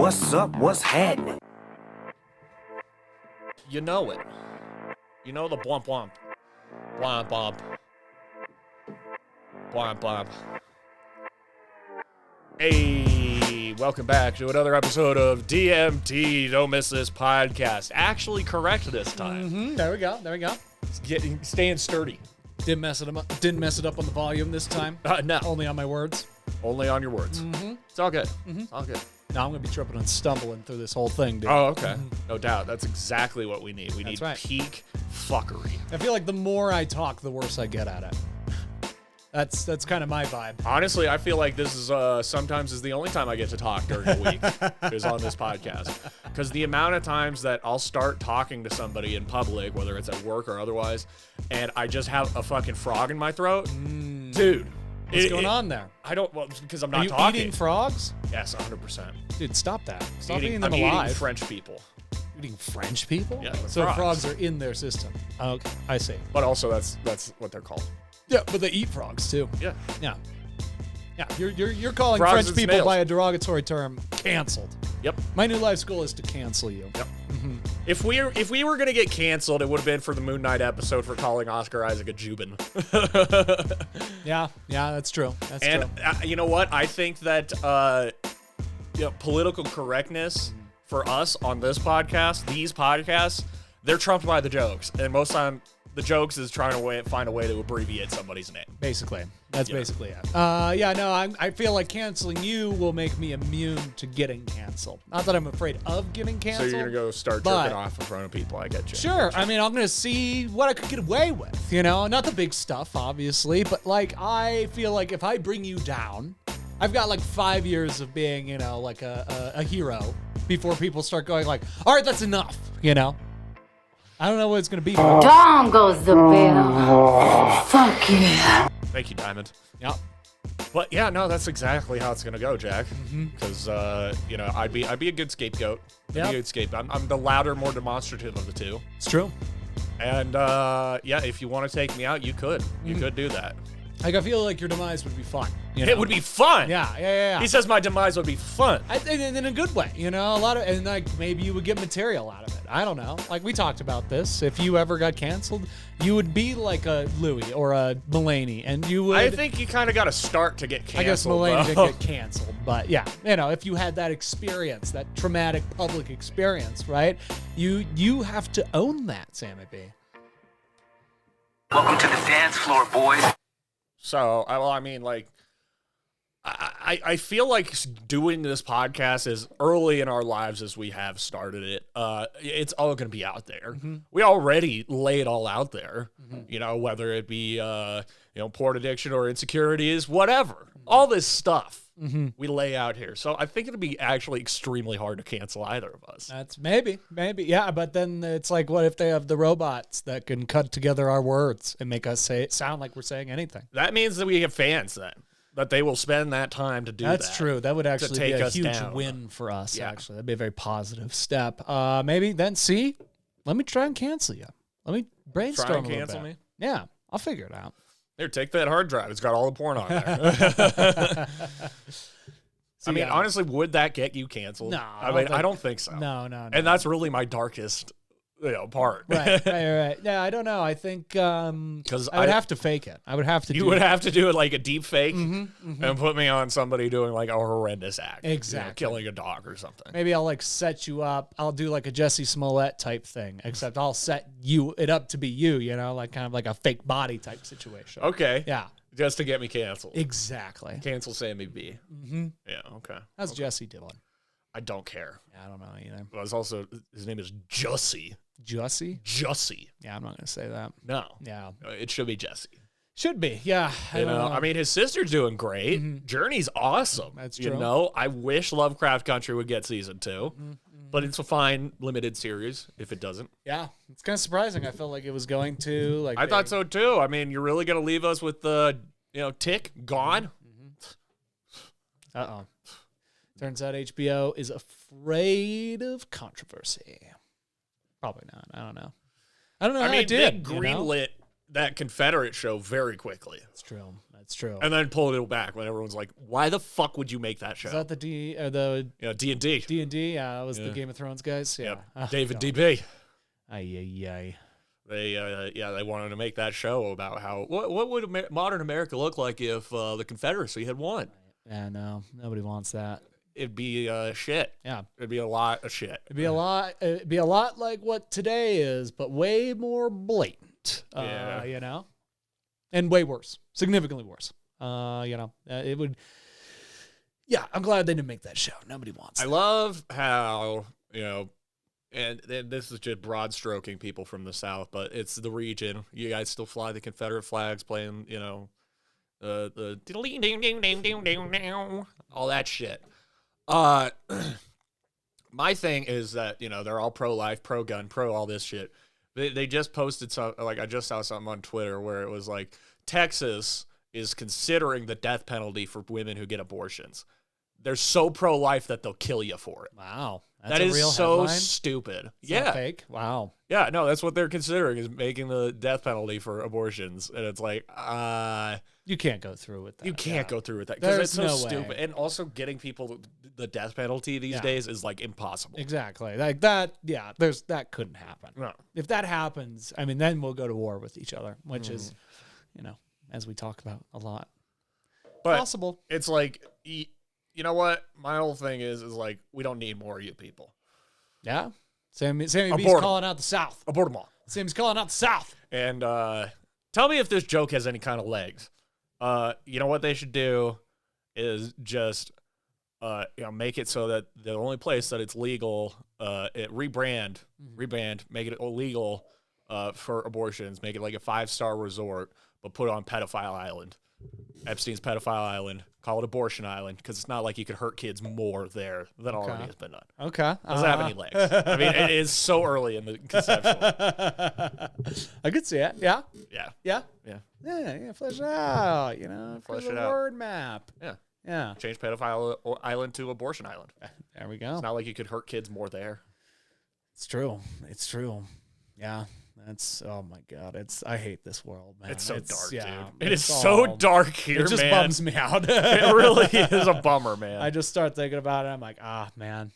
What's up? What's happening? You know it. You know the blump blump. Blump blump. Blump blump. Hey, welcome back to another episode of DMT. Don't miss this podcast. Actually correct this time. There we go. Staying sturdy. Didn't mess it up on the volume this time. No. Only on my words. Only on your words. It's all good. It's all good. No, I'm going to be tripping and stumbling through this whole thing, dude. Oh, okay. No doubt. That's exactly what we need. We need right. peak fuckery. I feel like the more I talk, the worse I get at it. That's kind of my vibe. Honestly, I feel like this is sometimes is the only time I get to talk during the week is on this podcast. Because the amount of times that I'll start talking to somebody in public, whether it's at work or otherwise, and I just have a fucking frog in my throat, dude. What's going on there? I don't, well, because I'm Are not you talking. eating frogs? Yes, 100%. Dude, stop that. Stop I'm eating them alive. eating French people. Eating French people? Yeah, so frogs. frogs are in their system. Okay, I see. But also, that's what they're called. Yeah, but they eat frogs too. Yeah. Yeah. Yeah, you're calling Frogs French and people snails. by a derogatory term canceled. Yep. My new life's goal is to cancel you. Yep. If we were gonna get canceled, it would have been for the Moon Knight episode for calling Oscar Isaac a Jubin. Yeah, that's true. That's And true. you know what? I think that political correctness for us on this podcast, these podcasts, they're trumped by the jokes, and most time the jokes is trying to find a way to abbreviate somebody's name. Basically. That's Yeah. basically it. I feel like canceling you will make me immune to getting canceled. Not that I'm afraid of getting So canceled. you're gonna go start but- jerking off in front of people. I get you. Sure. I mean, I'm going to see what I could get away with, you know? Not the big stuff, obviously, but like, I feel like if I bring you down, I've got like 5 years of being, you know, like a hero before people start going like, all right, that's enough, you know? I don't know what it's going to be. Down goes the bill. Fuck yeah. Thank you, Diamond. Yep. But yeah, no, that's exactly how it's gonna go, Jack. Because you know, I'd be a good scapegoat. I'd be Yep. a good scapegoat. I'm the louder, more demonstrative of the two. It's true. And yeah, if you want to take me out, you could. You could do that. Like, I feel like your demise would be fun. You know? It would be fun. Yeah. He says my demise would be fun. In a good way, you know, and like maybe you would get material out of it. I don't know. Like we talked about this. If you ever got canceled, you would be like a Louis or a Mulaney, and you would. I think you kind of got to start to get canceled. I guess Mulaney though. didn't get canceled, but yeah, you know, if you had that experience, that traumatic public experience, right? You have to own that, Sammy B. Welcome to the dance floor, boys. So, I mean, like, I feel like doing this podcast as early in our lives as we have started it, it's all going to be out there. We already lay it all out there, you know, whether it be, you know, porn addiction or insecurities, whatever. All this stuff we lay out here. So I think it'll be actually extremely hard to cancel either of us. That's maybe, yeah. But then it's like, what if they have the robots that can cut together our words and make us sound like we're saying anything? That means that we have fans then, that they will spend that time to do that. That's true. That would actually take be a us huge down. win for us, Yeah. actually. That'd be a very positive step. Maybe then, let me try and cancel you. Let me brainstorm Try and a little cancel bit. me? Yeah, I'll figure it out. Here, take that hard drive. It's got all the porn on there. I mean, honestly, would that get you canceled? No, I don't think so. No. And that's really my darkest, part. Right. Yeah, I don't know. I think because I would have to fake it. I would have to. You would have to do it like a deep fake and put me on somebody doing like a horrendous act. Exactly. Killing a dog or something. Maybe I'll like set you up. I'll do like a Jesse Smollett type thing, except I'll set it up to be you. You know, like kind of like a fake body type situation. Okay. Yeah. Just to get me canceled. Exactly. Cancel Sammy B. Yeah, okay. How's Jesse doing? I don't care. Yeah, I don't know either. But it's also, his name is Jussie. Jussie? Jussie. Yeah, I'm not gonna say that. No. Yeah. It should be Jesse. Should be. Yeah. I You don't know, know. I mean, his sister's doing great. Journey's awesome. That's You true. know, I wish Lovecraft Country would get season 2, but it's a fine limited series if it doesn't. Yeah, it's kind of surprising. I felt like it was going to like. I thought so too. I mean, you're really gonna leave us with the, Tick gone? Uh-oh. Turns out HBO is afraid of controversy. Probably not. I don't know. I don't know how I mean, it did. they greenlit that Confederate show very quickly. That's true. That's true. And then pulled it back when everyone's like, "Why the fuck would you make that show?" Is that the D&D? D&D. Yeah, that was the Game of Thrones guys. Yeah, Yep. David DB. Ay. They wanted to make that show about how what would modern America look like if the Confederacy had won. Yeah, no, nobody wants that. It'd be shit. Yeah, it'd be a lot of shit. It'd be a lot like what today is, but way more blatant. You know, and way worse, significantly worse. It would. Yeah, I'm glad they didn't make that show. Nobody wants that. I love how, and this is just broad stroking people from the South, but it's the region. You guys still fly the Confederate flags, playing, the all that shit. My thing is that, they're all pro-life, pro-gun, pro all this shit. They just posted something, like I just saw something on Twitter where it was like, Texas is considering the death penalty for women who get abortions. They're so pro-life that they'll kill you for it. Wow. That is real so headline? Stupid. It's not fake. Wow. Yeah, no, that's what they're considering, is making the death penalty for abortions. And it's like, you can't go through with that. You can't go through with that because it's so stupid. Way. And also getting people the death penalty these days is like impossible. Exactly. Like that. Yeah. That couldn't happen. No. If that happens, I mean, then we'll go to war with each other, which is, as we talk about a lot, but possible. It's like, you know what? My whole thing is like, we don't need more of you people. Yeah. Sammy B's calling out the South. Abort them all. Sammy's calling out the South. And tell me if this joke has any kind of legs. You know what they should do is just, make it so that the only place that it's legal, rebrand, make it illegal for abortions, make it like a 5-star resort, but put it on Pedophile Island. Epstein's Pedophile Island. Call it Abortion Island, because it's not like you could hurt kids more there than already has been done. Okay. Doesn't have any legs. I mean, it is so early in the conceptual. I could see it. Yeah. Yeah. Yeah. Yeah. Yeah. Flesh it out. Flesh it out. Word map. Yeah. Yeah. Change Pedophile Island to Abortion Island. There we go. It's not like you could hurt kids more there. It's true. Yeah. Oh my God. I hate this world, man. It's so dark, dude. Yeah, it is so dark here, man. It just bums me out. It really is a bummer, man. I just start thinking about it. I'm like, man.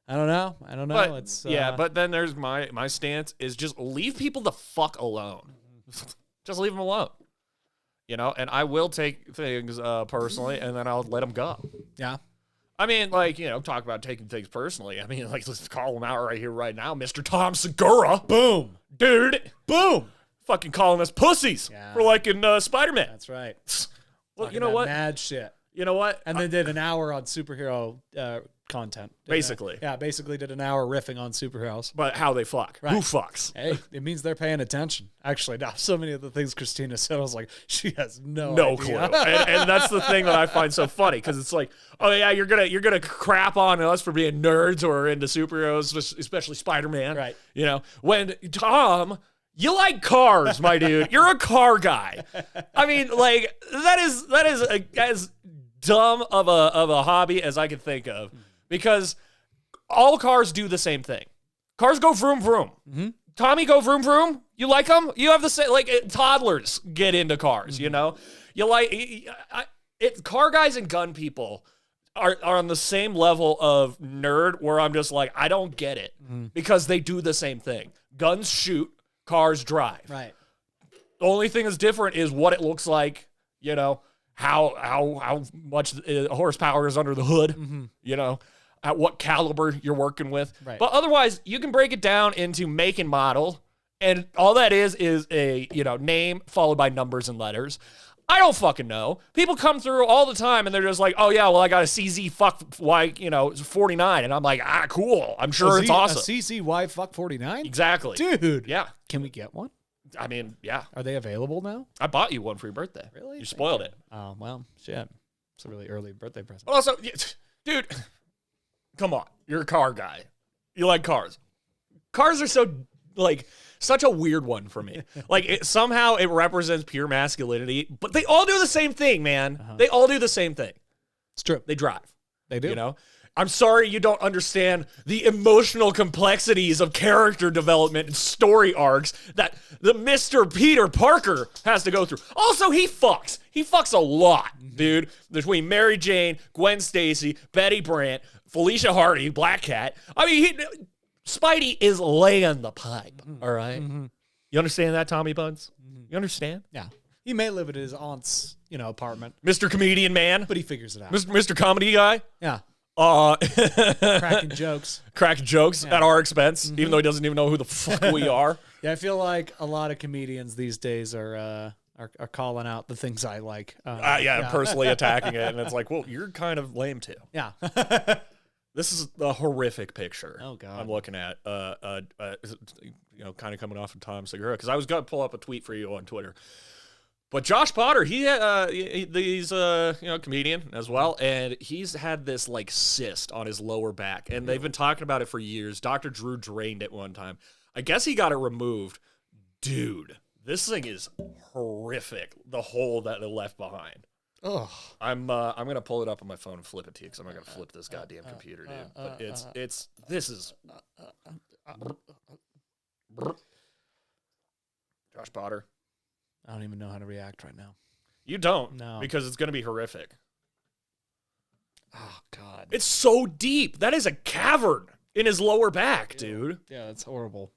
I don't know. But, but then there's my stance is just leave people the fuck alone. Just leave them alone. And I will take things personally, and then I'll let them go. Yeah. I mean, talk about taking things personally. I mean, let's call him out right here, right now. Mr. Tom Segura. Boom. Dude. Boom. Fucking calling us pussies for liking Spider-Man. That's right. Well, Talking you know what? Mad shit. You know what? And they did an hour on superhero content. Basically. Basically did an hour riffing on superheroes. But how they fuck. Right. Who fucks? Hey, it means they're paying attention. Actually, now so many of the things Christina said, I was like, she has no clue. idea. and that's the thing that I find so funny, because it's like, oh yeah, you're gonna crap on us for being nerds or into superheroes, especially Spider-Man. Right. When Tom, you like cars, my dude. You're a car guy. I mean, that is as dumb of a hobby as I can think of, because all cars do the same thing. Cars go vroom vroom. Mm-hmm. Tommy, go vroom vroom. You like them? You have the same, toddlers get into cars. Mm-hmm. You like car guys and gun people are on the same level of nerd, where I'm just like, I don't get it, because they do the same thing. Guns shoot, cars drive. Right. The only thing that's different is what it looks like. How much horsepower is under the hood. At what caliber you're working with. Right. But otherwise, you can break it down into make and model, and all that is a name followed by numbers and letters. I don't fucking know. People come through all the time, and they're just like, oh yeah, well, I got a CZ fuck Y 49, and I'm like, cool. I'm sure it's awesome. A CZY fuck 49? Exactly, dude. Yeah. Can we get one? I mean, yeah. Are they available now? I bought you one for your birthday. Really? You spoiled it. Oh well, shit. It's a really early birthday present. But also, dude, come on. You're a car guy. You like cars. Cars are such a weird one for me. Somehow it represents pure masculinity, but they all do the same thing, man. Uh-huh. They all do the same thing. It's true. They drive. They do. I'm sorry you don't understand the emotional complexities of character development and story arcs that the Mr. Peter Parker has to go through. Also, he fucks. He fucks a lot, dude. Between Mary Jane, Gwen Stacy, Betty Brant, Felicia Hardy, Black Cat. I mean, Spidey is laying the pipe, all right? You understand that, Tommy Buns? You understand? Yeah. He may live at his aunt's, apartment. Mr. Comedian Man? But he figures it out. Mr. Comedy Guy? Yeah. Cracking jokes. Cracking jokes at our expense, even though he doesn't even know who the fuck we are. Yeah, I feel like a lot of comedians these days are calling out the things I like. Personally attacking it, and it's like, well, you're kind of lame too. Yeah. This is a horrific picture. Oh God. I'm looking at, kind of coming off of Tom Segura, because I was going to pull up a tweet for you on Twitter. But Josh Potter, he's a comedian as well, and he's had this like cyst on his lower back, and they've been talking about it for years. Dr. Drew drained it one time. I guess he got it removed. Dude, this thing is horrific. The hole that they left behind. Oh, I'm gonna pull it up on my phone and flip it to you, because I'm not gonna flip this goddamn computer, dude. But this is Josh Potter. I don't even know how to react right now. You don't? No. Because it's going to be horrific. Oh, God. It's so deep. That is a cavern in his lower back, dude. Yeah, it's horrible.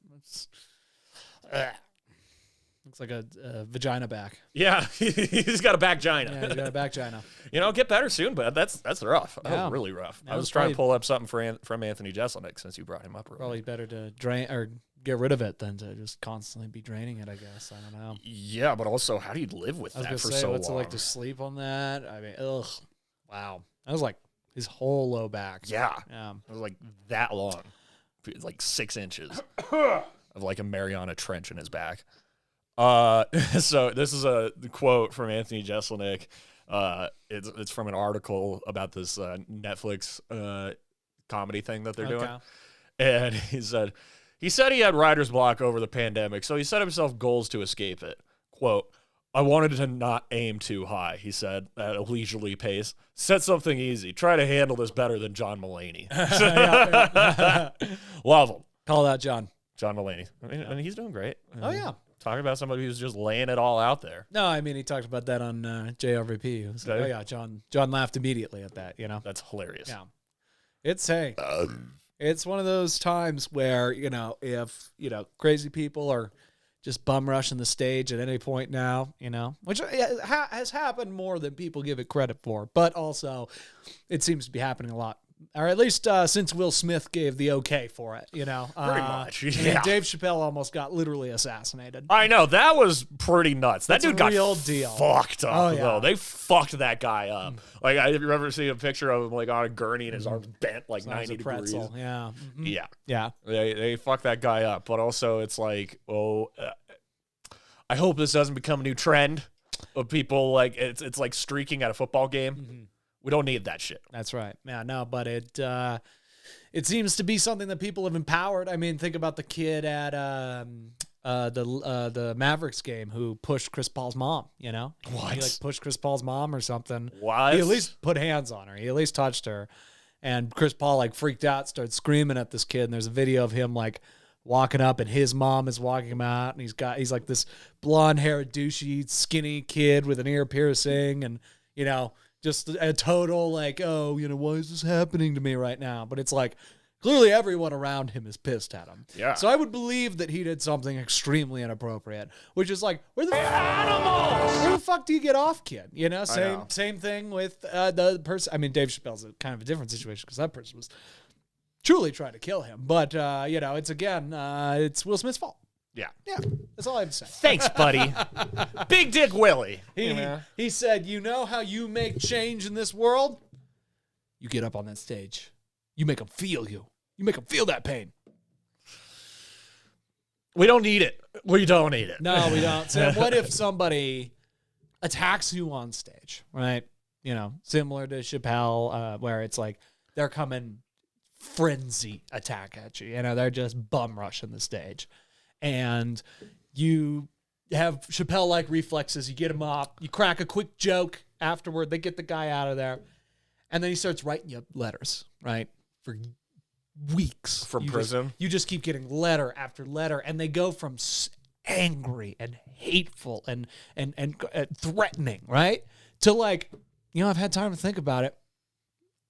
Looks like a vagina back. Yeah, he's got a back gina. Yeah, he's got a back gina. Get better soon, but that's rough. That was really rough. That I was trying to pull up something from Anthony Jeselnik since you brought him up. Probably better to drain or get rid of it than to just constantly be draining it, I guess. I don't know. Yeah, but also, how do you live with that for so long? What's it like to sleep on that? I mean, ugh. Wow. That was like his whole low back. Yeah. It was like that long. It was like 6 inches of like a Mariana Trench in his back. So this is a quote from Anthony Jeselnik. It's from an article about this Netflix comedy thing that they're doing. And he said he had writer's block over the pandemic, so he set himself goals to escape it. Quote, I wanted to not aim too high, he said, at a leisurely pace. Set something easy. Try to handle this better than John Mulaney. Love him. Call that John Mulaney. I mean, and he's doing great. Oh, yeah. Talking about somebody who's just laying it all out there. No, I mean, he talked about that on JRVP. Like, oh, yeah, John laughed immediately at that, That's hilarious. Yeah. It's one of those times where, if, crazy people are just bum rushing the stage at any point now, which has happened more than people give it credit for, but also it seems to be happening a lot. Or at least since Will Smith gave the okay for it, Pretty much. Yeah. I mean, Dave Chappelle almost got literally assassinated. I know. That was pretty nuts. That dude got fucked up, though. They fucked that guy up. Like, if you ever see a picture of him, like, on a gurney and his arms bent, like, 90 degrees. Yeah. Yeah. Yeah. They fucked that guy up. But also, it's like, I hope this doesn't become a new trend of people, like, it's like streaking at a football game. We don't need that shit. That's right. Yeah, no, but it seems to be something that people have empowered. I mean, think about the kid at the Mavericks game who pushed Chris Paul's mom, What? He like pushed Chris Paul's mom or something. What? He at least put hands on her. He at least touched her. And Chris Paul like freaked out, started screaming at this kid, and there's a video of him like walking up and his mom is walking him out, and he's like this blonde-haired, douchey, skinny kid with an ear piercing and, just a total like, why is this happening to me right now? But it's like, clearly everyone around him is pissed at him. Yeah. So I would believe that he did something extremely inappropriate, which is like, where the fuck do you get off, kid? Same thing with the person. I mean, Dave Chappelle's kind of a different situation because that person was truly trying to kill him. But, it's Will Smith's fault. Yeah. Yeah, that's all I have to say. Thanks, buddy. Big Dick Willie. He said, how you make change in this world? You get up on that stage. You make them feel you. You make them feel that pain. We don't need it. We don't need it. No, we don't. So what if somebody attacks you on stage, right? Similar to Chappelle, where it's like they're coming frenzy attack at you. They're just bum rushing the stage. And you have Chappelle-like reflexes. You get him up. You crack a quick joke afterward. They get the guy out of there. And then he starts writing you letters, right? For weeks. From prison? You just keep getting letter after letter, and they go from angry and hateful and threatening, right? To like, I've had time to think about it.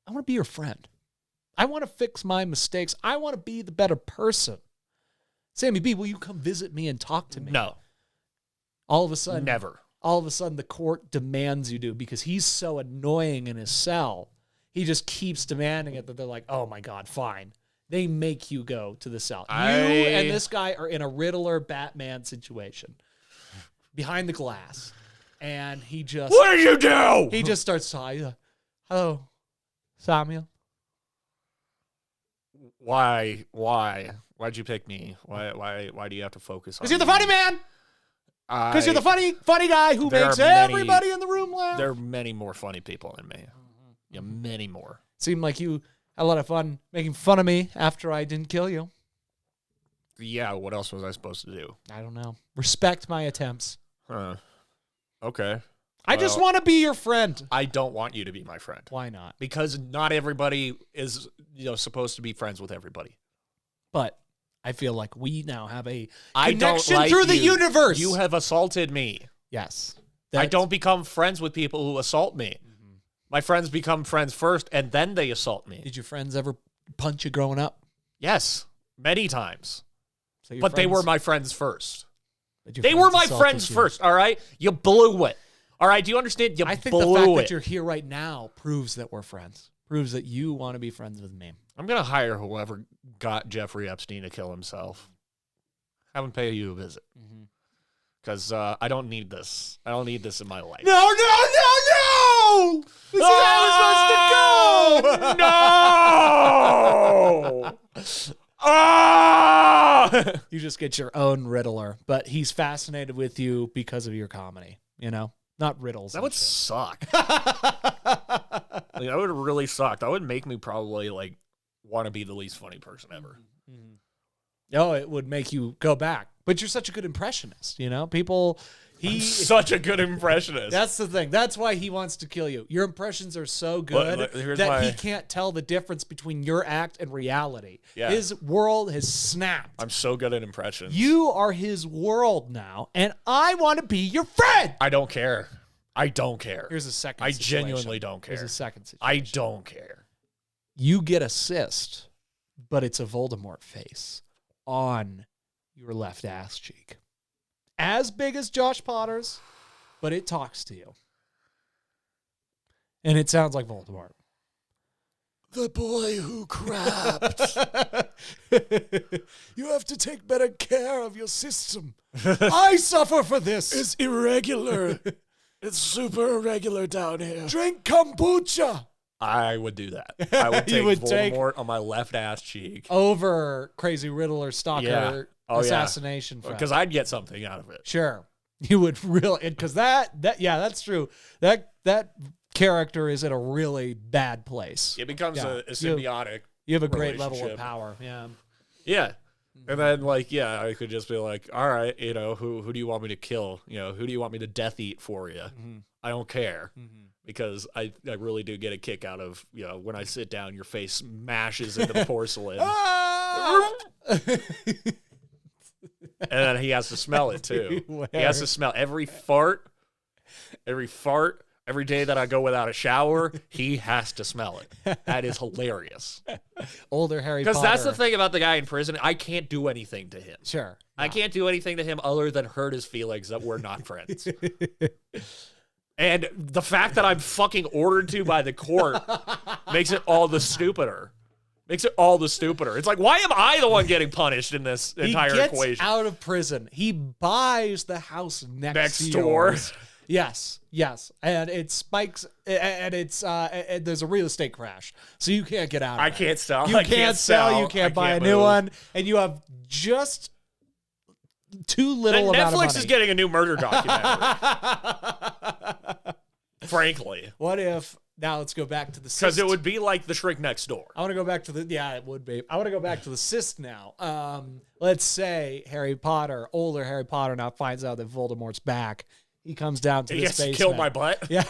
I want to be your friend. I want to fix my mistakes. I want to be the better person. Sammy B, will you come visit me and talk to me? No. All of a sudden. Never. All of a sudden, the court demands you do because he's so annoying in his cell. He just keeps demanding it that they're like, oh my God, fine. They make you go to the cell. You and this guy are in a Riddler Batman situation behind the glass. And he just... What did you do? He just starts talking. Hello, Samuel. Why? Why'd you pick me? Why do you have to focus on Because you're the funny man. Because you're the funny guy who makes everybody in the room laugh. There are many more funny people than me. Yeah, many more. Seemed like you had a lot of fun making fun of me after I didn't kill you. Yeah, what else was I supposed to do? I don't know. Respect my attempts. Huh. Okay. I just want to be your friend. I don't want you to be my friend. Why not? Because not everybody is, supposed to be friends with everybody. But I feel like we now have a I connection don't like through the you. universe. You have assaulted me. Yes. I don't become friends with people who assault me. Mm-hmm. My friends become friends first, and then they assault me. Did your friends ever punch you growing up? Yes, many times. So but they were my friends first. They were my friends first, all right? You blew it. All right, do you understand? I think the fact that you're here right now proves that we're friends. Proves that you want to be friends with me. I'm going to hire whoever got Jeffrey Epstein to kill himself. Have him pay you a visit. Because I don't need this. I don't need this in my life. No! This is how we're supposed to go! No! You just get your own Riddler, but he's fascinated with you because of your comedy, Not riddles. That would suck. That would really suck. That would make me probably, want to be the least funny person ever. Oh, it would make you go back. But you're such a good impressionist, People... I'm such a good impressionist. That's the thing. That's why he wants to kill you. Your impressions are so good that he can't tell the difference between your act and reality. Yeah. His world has snapped. I'm so good at impressions. You are his world now, and I want to be your friend. I don't care. Here's a second I situation. genuinely don't care. Here's a second situation. I don't care. You get a cyst, but it's a Voldemort face on your left ass cheek. As big as Josh Potter's, but it talks to you. And it sounds like Voldemort. The boy who crapped. You have to take better care of your system. I suffer for this. It's irregular. It's super irregular down here. Drink kombucha. I would do that. I would take Voldemort on my left ass cheek. Over Crazy Riddler Stalker assassination. Because I'd get something out of it. Sure. You would really, because that's true. That character is in a really bad place. It becomes a symbiotic. You have a great level of power. Yeah. Yeah. And then, I could just be like, all right, who do you want me to kill? Who do you want me to death eat for you? I don't care. Because I really do get a kick out of, when I sit down, your face smashes into the porcelain. And then he has to smell it, too. He has to smell every fart, every day that I go without a shower, he has to smell it. That is hilarious. Older Harry Potter. Because that's the thing about the guy in prison. I can't do anything to him. Sure. I can't do anything to him other than hurt his feelings that we're not friends. And the fact that I'm fucking ordered to by the court makes it all the stupider. It's like, why am I the one getting punished in this entire equation? He gets out of prison. He buys the house next door. Yours. Yes. And it spikes, and it's and there's a real estate crash, so you can't get out of it. I can't sell. You can't sell. You can't buy a new one, and you have just too little amount of money. Netflix is getting a new murder documentary. Frankly. What if... Now let's go back to the cyst. Because it would be like The Shrink Next Door. I want to go back to the... Yeah, it would be. I want to go back to the cyst now. Let's say older Harry Potter now finds out that Voldemort's back. he comes down to He this gets to basement. kill my butt. Yeah,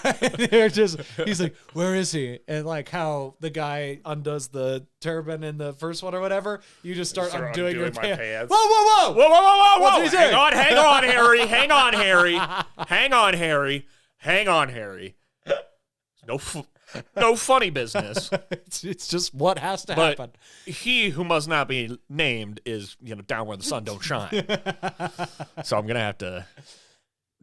he's like, where is he? And like how the guy undoes the turban in the first one or whatever, you just start undoing your my pants. pants. Whoa, whoa, whoa, Whoa, whoa, whoa, whoa, What's whoa! he saying? Hang on, Harry. Hang on, Harry. Hang on, Harry. Hang on, Harry. No funny business. It's just what has to But happen. he who must not be named is, down where the sun don't shine. So I'm gonna have to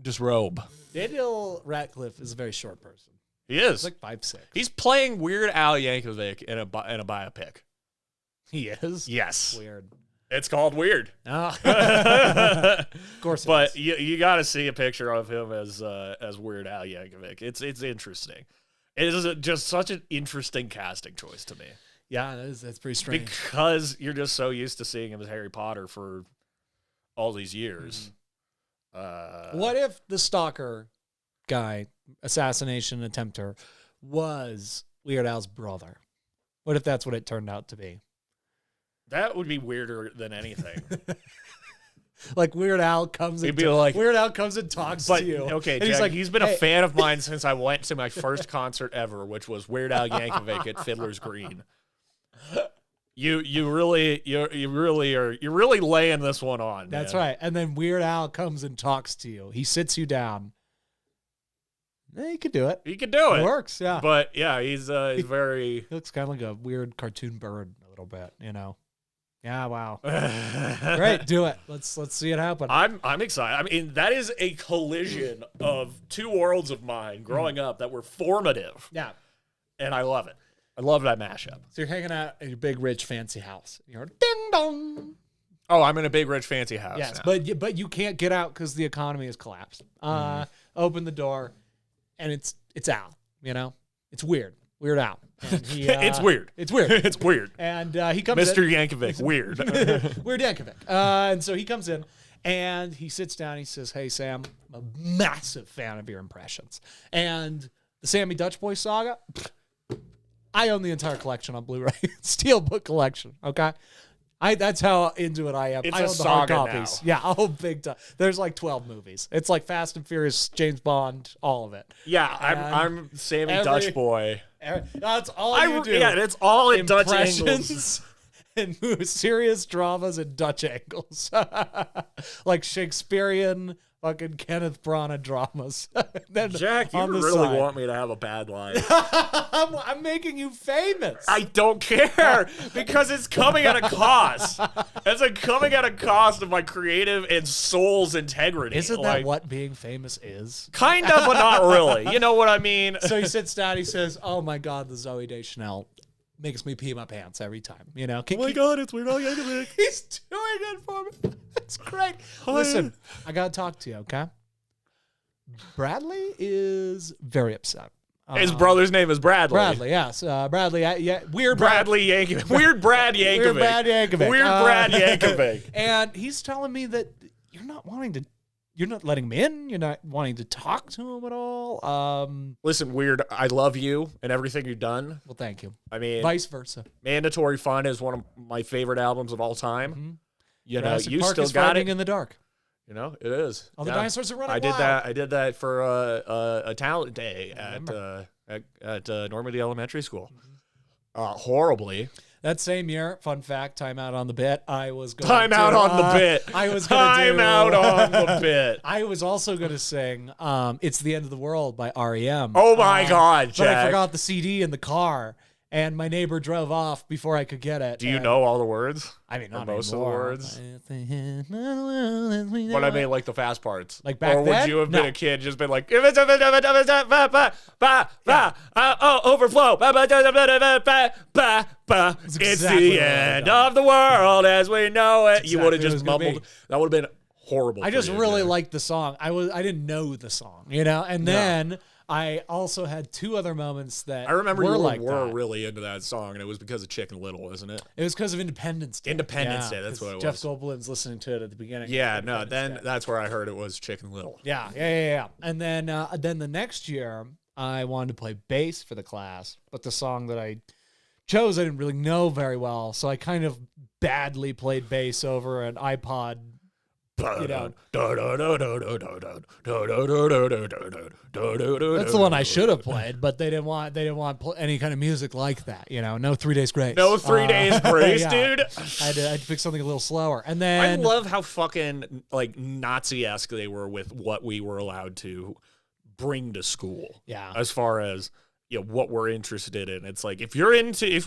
disrobe. Daniel Radcliffe is a very short person. He is. He's like 5'6". He's playing Weird Al Yankovic in a biopic. He is? Yes. Weird. It's called Weird. Oh. Of course it But is. you got to see a picture of him as Weird Al Yankovic. It's interesting. It is just such an interesting casting choice to me. Yeah, that's pretty strange. Because you're just so used to seeing him as Harry Potter for all these years. What if the stalker guy, assassination attempter, was Weird Al's brother? What if that's what it turned out to be? That would be weirder than anything. Like Weird Al comes and Weird Al comes and talks to you. Okay, and Jack, he's been a fan of mine since I went to my first concert ever, which was Weird Al Yankovic at Fiddler's Green. You're really laying this one on. That's man. right. And then Weird Al comes and talks to you. He sits you down. You could do it. He could do it. It works, yeah. But yeah, he's very. He looks kind of like a weird cartoon bird a little bit, Yeah, wow. Great, do it. Let's see it happen. I'm excited. I mean, that is a collision of two worlds of mine growing up that were formative. Yeah. And I love it. I love that mashup. So you're hanging out at your big, rich, fancy house. You're ding dong. Oh, I'm in a big, rich, fancy house. Yes, now. but you can't get out because the economy has collapsed. Open the door, and it's Al. It's weird. Weird Al. And he, it's weird. It's weird. It's weird. And he comes Mr. in. Yankovic, weird. Weird Yankovic. And so he comes in, and he sits down. He says, "Hey, Sam, I'm a massive fan of your impressions. And the Sammy Dutch Boy saga, I own the entire collection on Blu-ray. Steelbook collection, okay? That's how into it I am. It's I a own the hard saga copies. now. Yeah, big time. There's like 12 movies. It's like Fast and Furious, James Bond, all of it. Yeah, I'm Sammy Dutch Boy. That's all you do. Yeah, it's all in Dutch angles. Impressions and serious dramas and Dutch angles. Like Shakespearean fucking Kenneth Branagh dramas. Then Jack, you on the really side. want me to have a bad life. I'm making you famous. I don't care because it's coming at a cost. It's coming at a cost of my creative and soul's integrity. Isn't that what being famous is? Kind of, but not really. You know what I mean? So he sits down, he says, "Oh my God, the Zooey Deschanel makes me pee my pants every time." Oh my God, it's Weird Al Yankovic. He's doing it for me. It's great. Listen, I gotta talk to you, okay? Bradley is very upset. His brother's name is Bradley. Bradley, yes. Bradley, yeah, weird Bradley Yankovic. Weird Brad Yankovic. Weird Brad Yankovic. Weird Brad Yankovic. And he's telling me that you're not letting him in. You're not wanting to talk to him at all. Listen, Weird, I love you and everything you've done. Well, thank you. I mean, Vice versa. Mandatory Fun is one of my favorite albums of all time. Mm-hmm. You Jurassic know, you Park still is got Finding it. in the dark. You know, it is. All the dinosaurs are running I did wild. I did that for a talent day at Normandy Elementary School. Horribly. That same year, fun fact, time out on the bit. I was going Time out on the bit. I was going to Time out on the bit. I was also going to sing "It's the End of the World" by REM. Oh my God, But I Jack. forgot the CD in the car, and my neighbor drove off before I could get it. Do you know all the words? I mean, Or not most of the anymore. words? But But I mean, like the fast parts. Like back or would then? you have No. been a kid, just been like, overflow, it's exactly the what I end would've done. of the world as we know it. You would have exactly what it just was gonna mumbled. be. That would have been horrible. I for just you, really Jack. liked the song. I didn't know the song, and then I also had two other moments that I remember were you like were that. really into that song, and it was because of Chicken Little, isn't it? It was because of Independence Day. Independence Day, that's 'cause what it Jeff was. Goldblum's listening to it at the beginning. Yeah, of no, Independence then Day. that's where I heard it was Chicken Little. Yeah. And then the next year, I wanted to play bass for the class, but the song that I chose I didn't really know very well, so I kind of badly played bass over an iPod You know. That's the one I should have played, but they didn't want any kind of music like that. You know, no 3 Days Grace. No 3 Days Grace, dude. I had to pick something a little slower, and then I love how fucking like Nazi-esque they were with what we were allowed to bring to school. Yeah. As far as what we're interested in. It's like if your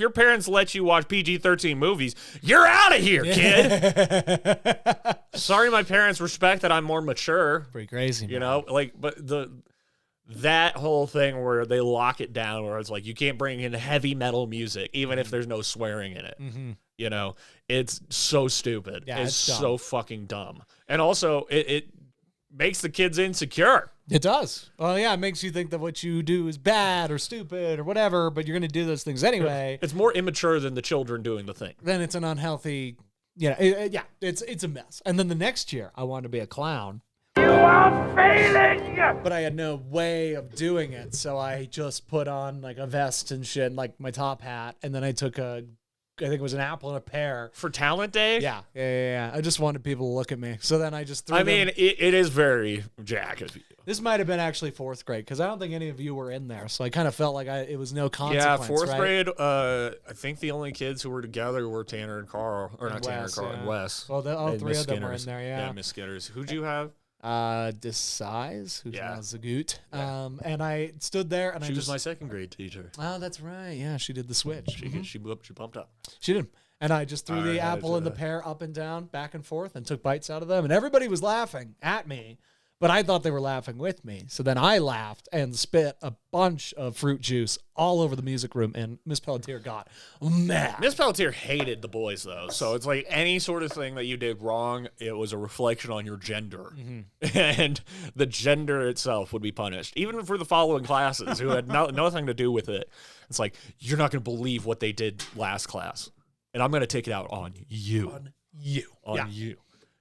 parents let you watch PG-13 movies, you're out of here, kid. Sorry, my parents respect that I'm more mature. Pretty crazy, you know, like, but that whole thing where they lock it down, where it's like you can't bring in heavy metal music, even if there's no swearing in it. Mm-hmm. You know, it's so stupid. Yeah, it's dumb. so fucking dumb, and also it makes the kids insecure. It does. Well, yeah, it makes you think that what you do is bad or stupid or whatever, but you're going to do those things anyway. It's more immature than the children doing the thing. Then it's an unhealthy, it's a mess. And then the next year, I wanted to be a clown. You are failing! But I had no way of doing it, so I just put on like a vest and shit, and, like my top hat, and then I took I think it was an apple and a pear. For talent day? Yeah. I just wanted people to look at me. So then I just threw it is very Jack of you. This might have been actually 4th grade, because I don't think any of you were in there. So I kind of felt like it was no consequence. Yeah, 4th right? grade, I think the only kids who were together were Tanner and Carl. Or And not Tanner and Wes, Carl, yeah. and Wes. Well, all And 3 Miss of them were in Skinners. there, Yeah, Miss Skinners. Who'd you have? Size, who's now Zagoot. Yeah. And I stood there, and She I was just... my 2nd grade teacher. Oh, that's right. Yeah, she did the switch. She bumped up. She did. And I just threw the apple and the pear up and down, back and forth, and took bites out of them. And everybody was laughing at me, but I thought they were laughing with me. So then I laughed and spit a bunch of fruit juice all over the music room, and Miss Pelletier got mad. Miss Pelletier hated the boys, though. So it's like any sort of thing that you did wrong, it was a reflection on your gender. Mm-hmm. And the gender itself would be punished. Even for the following classes who had nothing to do with it. It's like, you're not going to believe what they did last class. And I'm going to take it out on you. On you.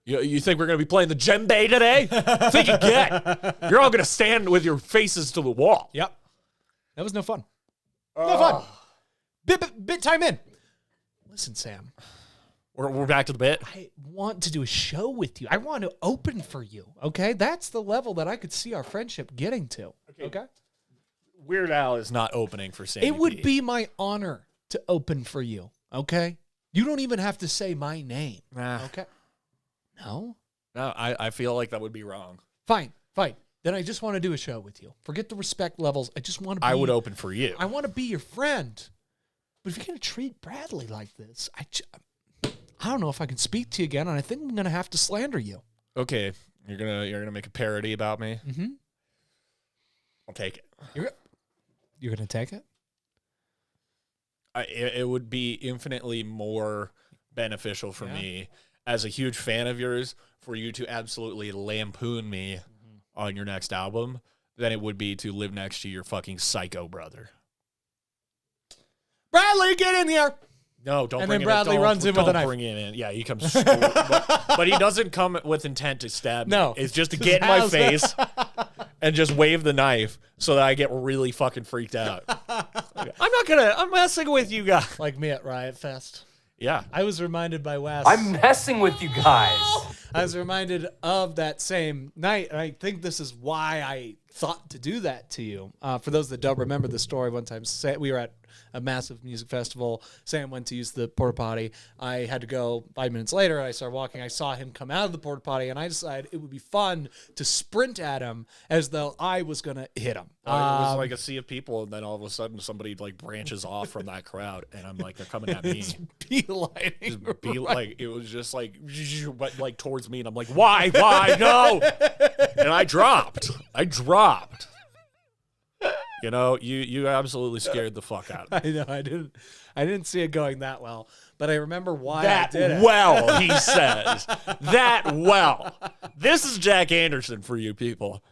You think we're going to be playing the djembe today? Think again. You're all going to stand with your faces to the wall. Yep. That was no fun. No fun. Bit time in. Listen, Sam. We're back to the bit. I want to do a show with you. I want to open for you. Okay? That's the level that I could see our friendship getting to. Okay? Weird Al is not opening for Sammy It would P. be my honor to open for you. Okay? You don't even have to say my name. Nah. Okay? No? No, I feel like that would be wrong. Fine. Then I just want to do a show with you. Forget the respect levels. I just want to be... I would open for you. I want to be your friend. But if you're going to treat Bradley like this, I don't know if I can speak to you again, and I think I'm going to have to slander you. Okay. You're gonna make a parody about me? Mm-hmm. I'll take it. You're going to take it? It would be infinitely more beneficial for me as a huge fan of yours for you to absolutely lampoon me on your next album than it would be to live next to your fucking psycho brother. Bradley, get in here! No, don't and bring then him Bradley in. runs in with a knife. Bring him in. Yeah, he comes but he doesn't come with intent to stab me. No. It's just to get in my face and just wave the knife so that I get really fucking freaked out. I'm messing with you guys. Like me at Riot Fest. Yeah. I was reminded by Wes. I'm messing with you guys. I was reminded of that same night, and I think this is why I thought to do that to you. For those that don't remember the story, one time we were at a massive music festival. Sam went to use the porta potty. I had to go 5 minutes later. I started walking. I saw him come out of the porta potty, and I decided it would be fun to sprint at him as though I was going to hit him. It was like a sea of people, and then all of a sudden somebody like branches off from that crowd, and I'm like, they're coming at me. Beelining. It was just like, but like towards me, and I'm like, why, no? And I dropped. You know, you absolutely scared the fuck out of me. I know, I didn't see it going that well, but I remember why I did it. Well, he says. That well. This is Jack Anderson for you people.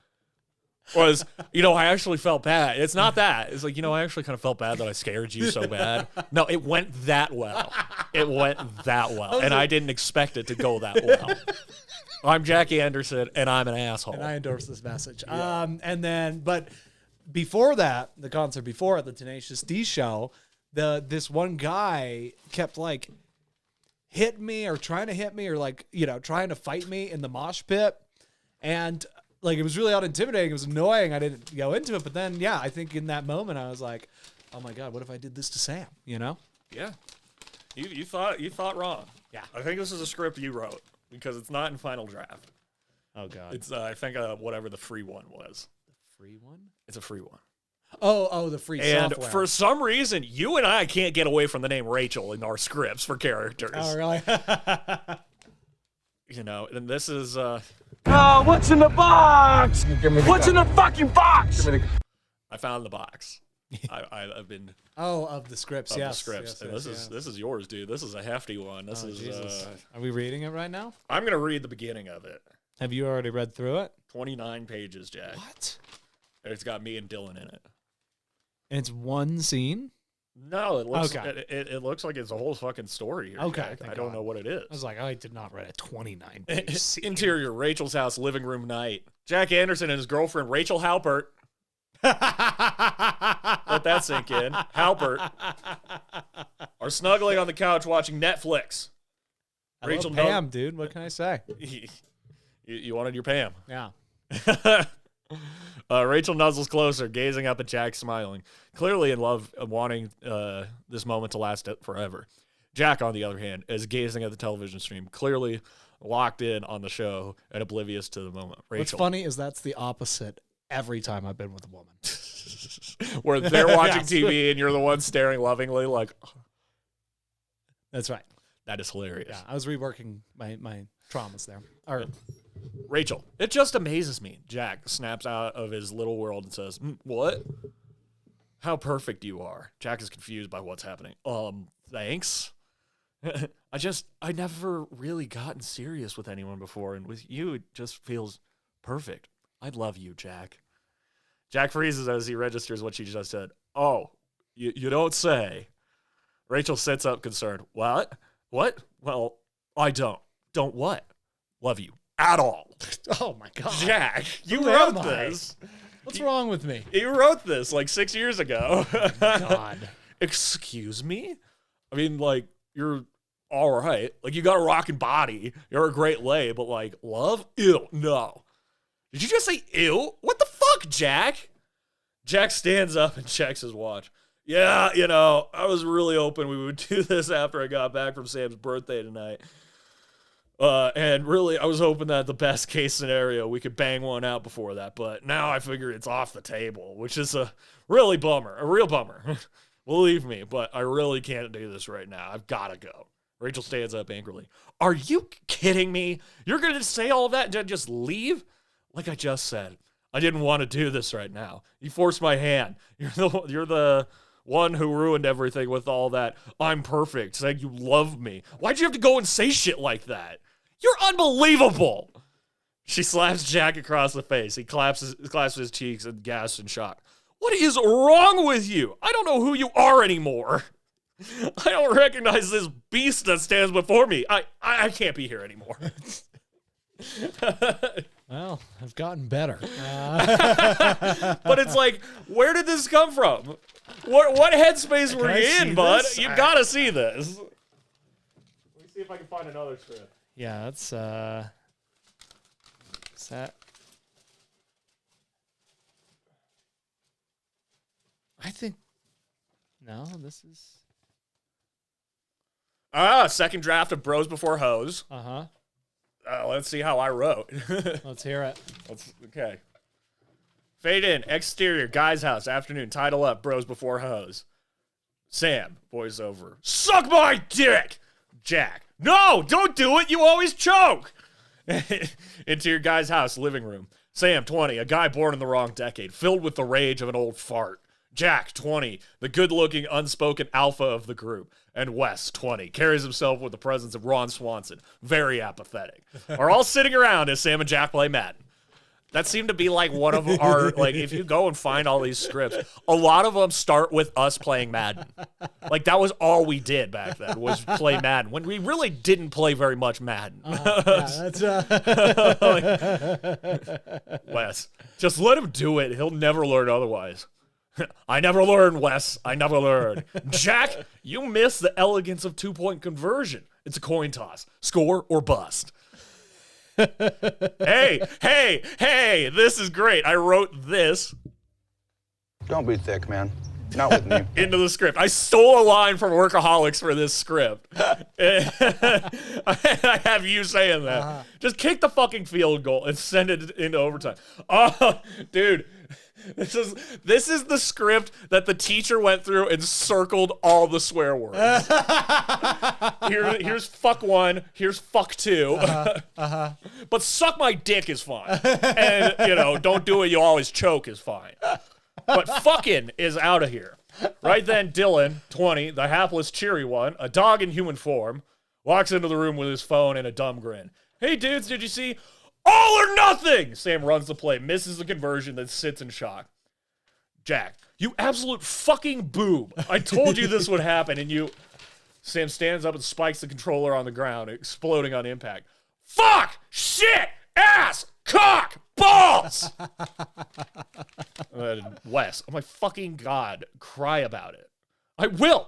Was, I actually felt bad. It's not that. It's like, I actually kind of felt bad that I scared you so bad. No, it went that well. And I didn't expect it to go that well. I'm Jack Anderson, and I'm an asshole. And I endorse this message. Yeah. But before that, the concert before at the Tenacious D show, this one guy kept hit me or trying to hit me or like, trying to fight me in the mosh pit. And like, it was really unintimidating. It was annoying. I didn't go into it. But then, yeah, I think in that moment I was like, oh my God, what if I did this to Sam? Yeah. You thought wrong. Yeah. I think this is a script you wrote because it's not in final draft. Oh God. It's I think whatever the free one was. The free one? It's a free one. Oh, the free and software. For some reason, you and I can't get away from the name Rachel in our scripts for characters. Oh, really? And this is Oh, what's in the box? What's in the fucking box? I found the box. I've been of the scripts, the scripts. And this is yours, dude. This is a hefty one. This is Jesus. Are we reading it right now? I'm gonna read the beginning of it. Have you already read through it? 29 pages, Jack. What? It's got me and Dylan in it. And it's one scene? No, it looks okay. it looks like it's a whole fucking story here. Okay, Jack. I don't know what it is. I was like, I did not read a 29-page scene. Interior, Rachel's house, living room night. Jack Anderson and his girlfriend, Rachel Halpert. Let that sink in. Halpert are snuggling on the couch watching Netflix. Rachel Pam, dude. What can I say? You wanted your Pam. Yeah. Rachel nuzzles closer, gazing up at Jack, smiling, clearly in love, wanting this moment to last forever. Jack, on the other hand, is gazing at the television stream, clearly locked in on the show and oblivious to the moment. Rachel. What's funny is that's the opposite every time I've been with a woman. Where they're watching TV and you're the one staring lovingly like... That's right. That is hilarious. Yeah, I was reworking my traumas there. All right. Rachel, it just amazes me. Jack snaps out of his little world and says, what? How perfect you are. Jack is confused by what's happening. Thanks. I never really gotten serious with anyone before, and with you, it just feels perfect. I love you, Jack. Jack freezes as he registers what she just said. Oh, you don't say. Rachel sits up concerned. What? What? Well, I don't. Don't what? Love you. At all. Oh my God. Jack, you Who wrote am I? this. What's wrong with me? You wrote this like 6 years ago. God. Excuse me? I mean, like, you're all right. Like, you got a rockin' body. You're a great lay, but like, love? Ew, no. Did you just say ew? What the fuck, Jack? Jack stands up and checks his watch. Yeah, I was really hoping we would do this after I got back from Sam's birthday tonight. And really, I was hoping that the best case scenario, we could bang one out before that. But now I figure it's off the table, which is a real bummer. Believe me, but I really can't do this right now. I've got to go. Rachel stands up angrily. Are you kidding me? You're going to say all that and just leave? Like I just said, I didn't want to do this right now. You forced my hand. You're the one who ruined everything with all that I'm perfect, saying you love me. Why'd you have to go and say shit like that? You're unbelievable. She slaps Jack across the face. He clasps his cheeks and gasps in shock. What is wrong with you? I don't know who you are anymore. I don't recognize this beast that stands before me. I can't be here anymore. Well, I've gotten better. But it's like, where did this come from? What headspace were you in, bud? You gotta see this. Let me see if I can find another script. Yeah, that's that. I think no, this is second draft of Bros Before Hoes. Let's see how I wrote. Let's hear it. Okay. Fade in, exterior, guy's house, afternoon, title up, Bros Before Hoes. Sam, voiceover. Suck my dick! Jack. No, don't do it. You always choke. Into your guy's house, living room. Sam, 20, a guy born in the wrong decade, filled with the rage of an old fart. Jack, 20, the good-looking, unspoken alpha of the group. And Wes, 20, carries himself with the presence of Ron Swanson, very apathetic. Are all sitting around as Sam and Jack play Madden. That seemed to be like one of our, like, if you go and find all these scripts, a lot of them start with us playing Madden. Like, that was all we did back then, was play Madden, when we really didn't play very much Madden. That's Wes, just let him do it. He'll never learn otherwise. I never learned, Wes. I never learned. Jack, you miss the elegance of 2-point conversion. It's a coin toss. Score or bust. Hey, this is great. I wrote this. Don't be thick, man. Not with me. Into the script. I stole a line from Workaholics for this script. I have you saying that. Just kick the fucking field goal and send it into overtime. Oh, dude. This is the script that the teacher went through and circled all the swear words. Here's fuck 1, here's fuck 2. But suck my dick is fine. And, don't do it, you always choke is fine. But fucking is out of here. Right then, Dylan, 20, the hapless cheery one, a dog in human form, walks into the room with his phone and a dumb grin. Hey dudes, did you see? All or nothing! Sam runs the play, misses the conversion, then sits in shock. Jack, you absolute fucking boob. I told you this would happen, and you... Sam stands up and spikes the controller on the ground, exploding on impact. Fuck! Shit! Ass! Cock! Balls! Wes, oh my fucking God, cry about it. I will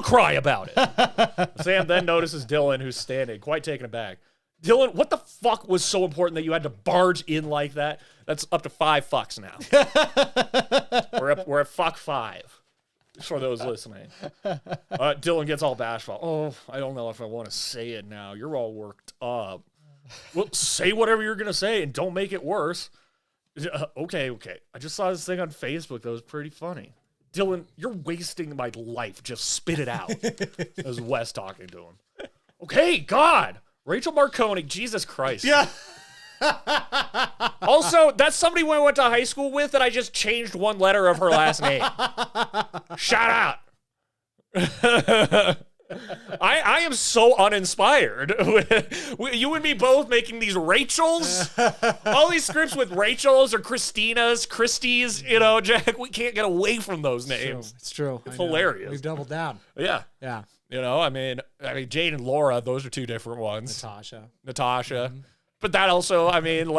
cry about it. Sam then notices Dylan, who's standing, quite taken aback. Dylan, what the fuck was so important that you had to barge in like that? That's up to 5 fucks now. We're at fuck 5. For those listening. Dylan gets all bashful. Oh, I don't know if I want to say it now. You're all worked up. Well, say whatever you're going to say and don't make it worse. Okay. I just saw this thing on Facebook that was pretty funny. Dylan, you're wasting my life. Just spit it out. That was Wes talking to him. Okay, God. Rachel Marconi, Jesus Christ. Yeah. Also, that's somebody we went to high school with that I just changed one letter of her last name. Shout out. I am so uninspired. You and me both making these Rachels. All these scripts with Rachels or Christinas, Christies, Jack, we can't get away from those names. It's true. It's hilarious. We've doubled down. Yeah. Yeah. I mean, Jade and Laura, those are 2 different ones. Natasha. Mm-hmm. But that also, I mean,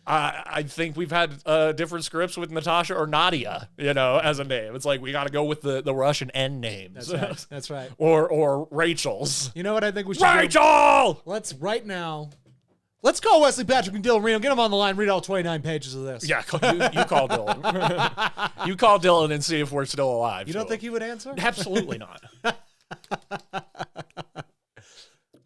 I think we've had different scripts with Natasha or Nadia, as a name. It's like we got to go with the Russian N names. That's right. or Rachel's. You know what I think we should Rachel! do? Let's call Wesley Patrick and Dylan Reno. Get them on the line. Read all 29 pages of this. Yeah, you call Dylan. You call Dylan and see if we're still alive. You don't think he would answer? Absolutely not.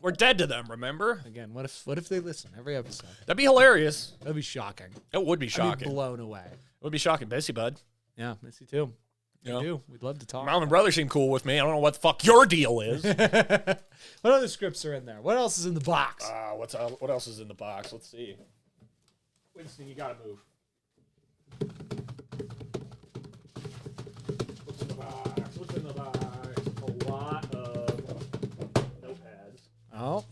We're dead to them, remember? Again, what if they listen every episode? That'd be hilarious. That'd be shocking. It would be I'd shocking. be blown away. It would be shocking. Miss you, bud. Yeah, miss you too. We do. We'd love to talk. Mom and brother seem cool with me. I don't know what the fuck your deal is. What other scripts are in there? What else is in the box? What else is in the box? Let's see. Winston, you gotta move. What's in the box? A lot of notepads. Oh.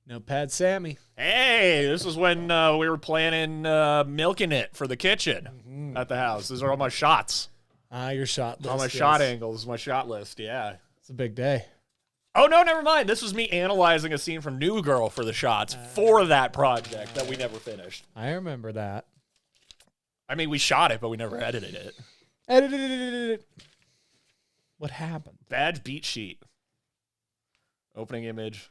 Notepad Sammy. Hey, this is when we were planning milking it for the kitchen at the house. These are all my shots. Your shot list. All my shot angles, my shot list, yeah. It's a big day. Oh, no, never mind. This was me analyzing a scene from New Girl for the shots for that project that we never finished. I remember that. I mean, we shot it, but we never edited it. Edited it. What happened? Bad beat sheet. Opening image.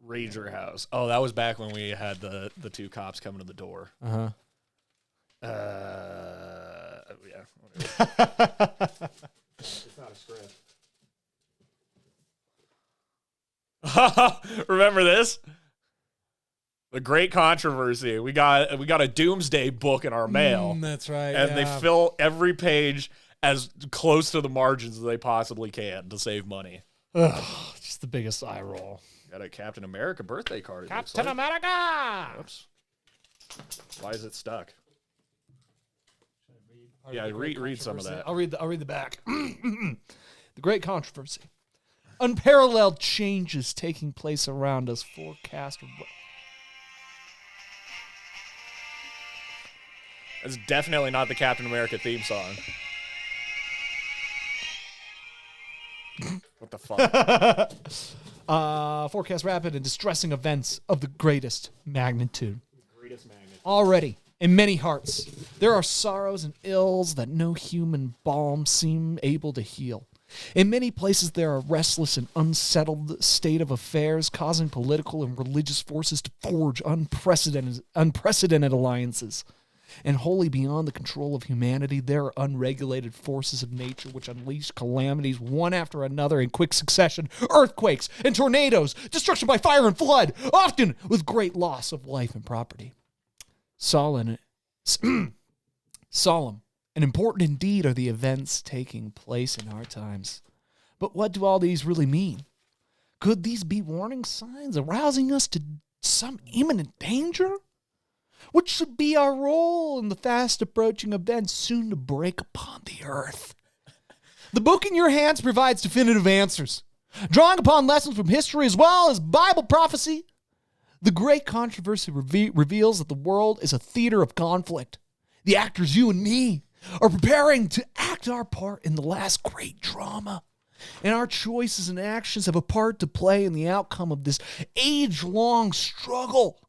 Rager house. Oh, that was back when we had the 2 cops coming to the door. Uh-huh. Yeah. Whatever. It's not a script. Remember this? The Great Controversy. We got a Doomsday book in our mail. That's right. And they fill every page as close to the margins as they possibly can to save money. Ugh, just the biggest eye roll. Got a Captain America birthday card. Captain America! Oops. Why is it stuck? Yeah, read some of that. I'll read the back. The Great Controversy. Unparalleled changes taking place around us. Forecast. It's definitely not the Captain America theme song. What the fuck? Forecast rapid and distressing events of the greatest magnitude. Already In many hearts, there are sorrows and ills that no human balm seem able to heal. In many places, there are restless and unsettled state of affairs, causing political and religious forces to forge unprecedented alliances. And wholly beyond the control of humanity, there are unregulated forces of nature which unleash calamities one after another in quick succession, earthquakes and tornadoes, destruction by fire and flood, often with great loss of life and property. Solemn and important indeed are the events taking place in our times. But what do all these really mean? Could these be warning signs arousing us to some imminent danger? What should be our role in the fast approaching events soon to break upon the earth? The book in your hands provides definitive answers, drawing upon lessons from history as well as Bible prophecy. The great controversy reveals that the world is a theater of conflict. The actors, you and me, are preparing to act our part in the last great drama. And our choices and actions have a part to play in the outcome of this age-long struggle.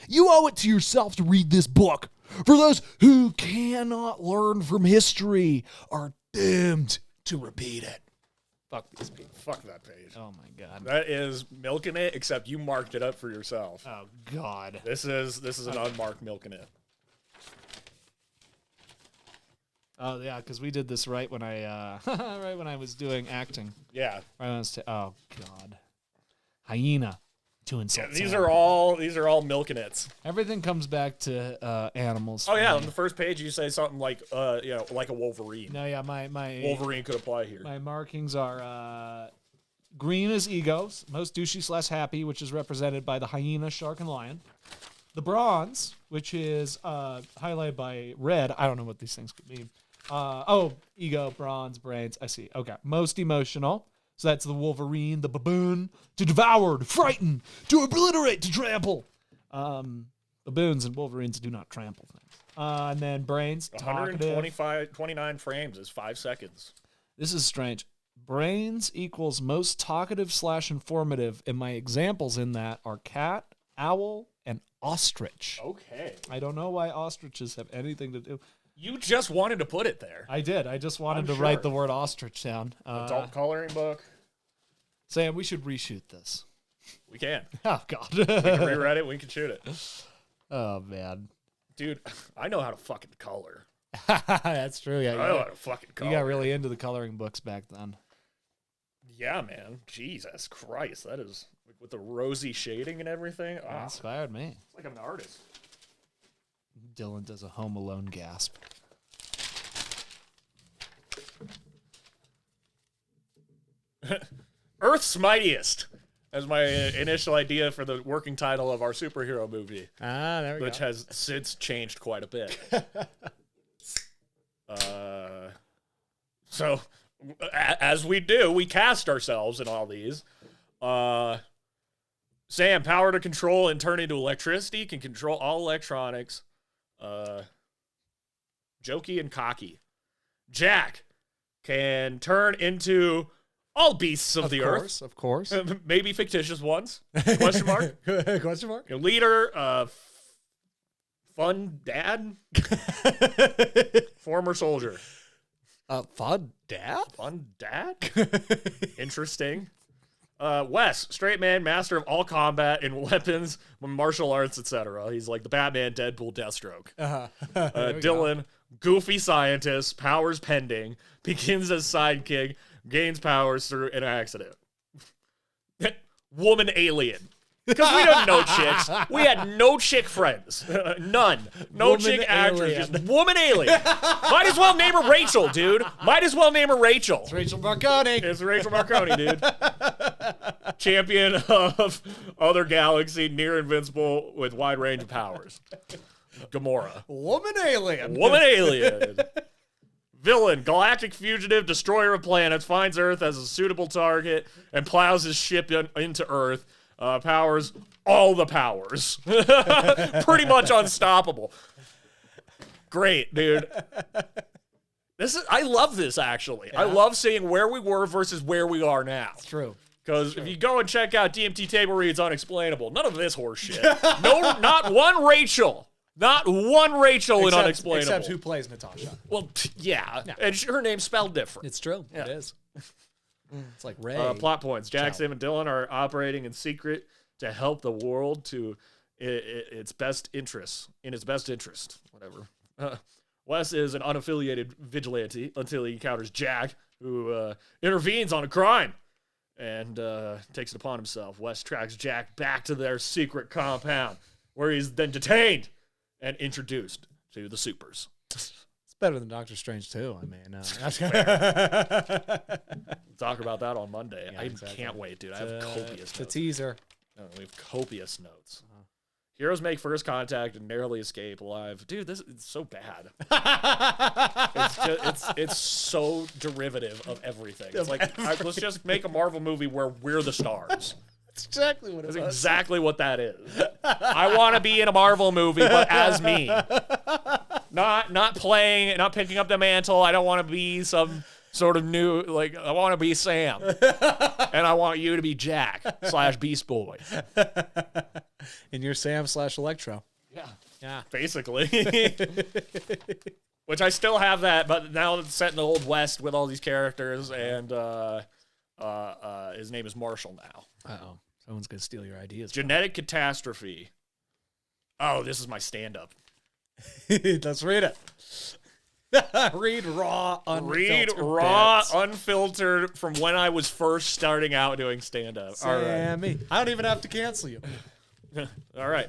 You owe it to yourself to read this book. For those who cannot learn from history are doomed to repeat it. Fuck these people. Fuck that page. Oh my God. That is milking it, except you marked it up for yourself. Oh God. This is an unmarked milking it. Oh yeah, because we did this right when I right when I was doing acting. Yeah. Right when I was oh God. Hyena. To insult. These are all milking its. Everything comes back to animals. Oh yeah, on the first page you say something like like a Wolverine. No, yeah, my Wolverine could apply here. My markings are green is egos, most douchey / happy, which is represented by the hyena, shark, and lion. The bronze, which is highlighted by red. I don't know what these things could mean. Ego, bronze, brains. I see. Okay, most emotional. So that's the Wolverine, the baboon, to devour, to frighten, to obliterate, to trample. Baboons and Wolverines do not trample things. And then brains, 29 frames is 5 seconds. This is strange. Brains equals most talkative / informative, and my examples in that are cat, owl, and ostrich. Okay. I don't know why ostriches have anything to do. You just wanted to put it there. I did. I just wanted to write the word ostrich down. Adult coloring book. Sam, we should reshoot this. We can. Oh, God. We can rewrite it. We can shoot it. Oh, man. Dude, I know how to fucking color. That's true. Yeah, I know how to fucking color. You got really into the coloring books back then. Yeah, man. Jesus Christ. That is, with the rosy shading and everything. That inspired me. It's like I'm an artist. Dylan does a Home Alone gasp. Earth's Mightiest as my initial idea for the working title of our superhero movie. There we go. Which has since changed quite a bit. So, as we do, we cast ourselves in all these. Sam, power to control and turn into electricity, can control all electronics. Jokey and cocky. Jack can turn into all beasts of the earth. Of course. Maybe fictitious ones. Question mark? Question mark? Leader, fun dad? Former soldier. Fun dad? Fun dad? Interesting. Wes, straight man, master of all combat and weapons, martial arts, etc. He's like the Batman, Deadpool, Deathstroke. Dylan, goofy scientist, powers pending, begins as sidekick, gains powers through an accident. Woman alien. Because we didn't know chicks. We had no chick friends. None. No Woman chick actors. alien. Just woman alien. Might as well name her Rachel, dude. Might as well name her Rachel. It's Rachel Marconi. It's Rachel Marconi, dude. Champion of other galaxy, near invincible with wide range of powers. Gamora. Woman alien. Woman alien. Villain, galactic fugitive, destroyer of planets, finds Earth as a suitable target and plows his ship into Earth. Powers, all the powers. Pretty much unstoppable. Great, dude. I love this, actually. Yeah. I love seeing where we were versus where we are now. It's true. Because if you go and check out DMT Table Reads Unexplainable, none of this horse shit. No, not one Rachel. Not one Rachel in Unexplainable. Except who plays Natasha. Well, yeah. And her name's spelled different. It's true. Yeah. It is. It's like Ray. Plot points. Jack, Sam, and Dylan are operating in secret to help the world to its best interests. In its best interest. Whatever. Wes is an unaffiliated vigilante until he encounters Jack, who intervenes on a crime and takes it upon himself. Wes tracks Jack back to their secret compound, where he's then detained and introduced to the supers. It's better than Doctor Strange too. I mean, talk about that on Monday. Yeah, I exactly. can't wait, dude. I have copious notes. The teaser. No, we have copious notes. Heroes make first contact and narrowly escape alive. Dude, this is so bad. It's so derivative of everything. It's like, let's just make a Marvel movie where we're the stars. That's exactly what it That's was. exactly what that is. I want to be in a Marvel movie, but as me. Not playing, not picking up the mantle. I don't want to be some sort of new, like, I want to be Sam. And I want you to be Jack / Beast Boy. And you're Sam / Electro. Yeah. Basically. Which I still have that, but now it's set in the Old West with all these characters, and his name is Marshall now. Uh-oh. Someone's going to steal your ideas. Genetic catastrophe. Oh, this is my stand-up. Let's read it. Read raw, unfiltered from when I was first starting out doing stand-up. Sammy. Right. I don't even have to cancel you. All right.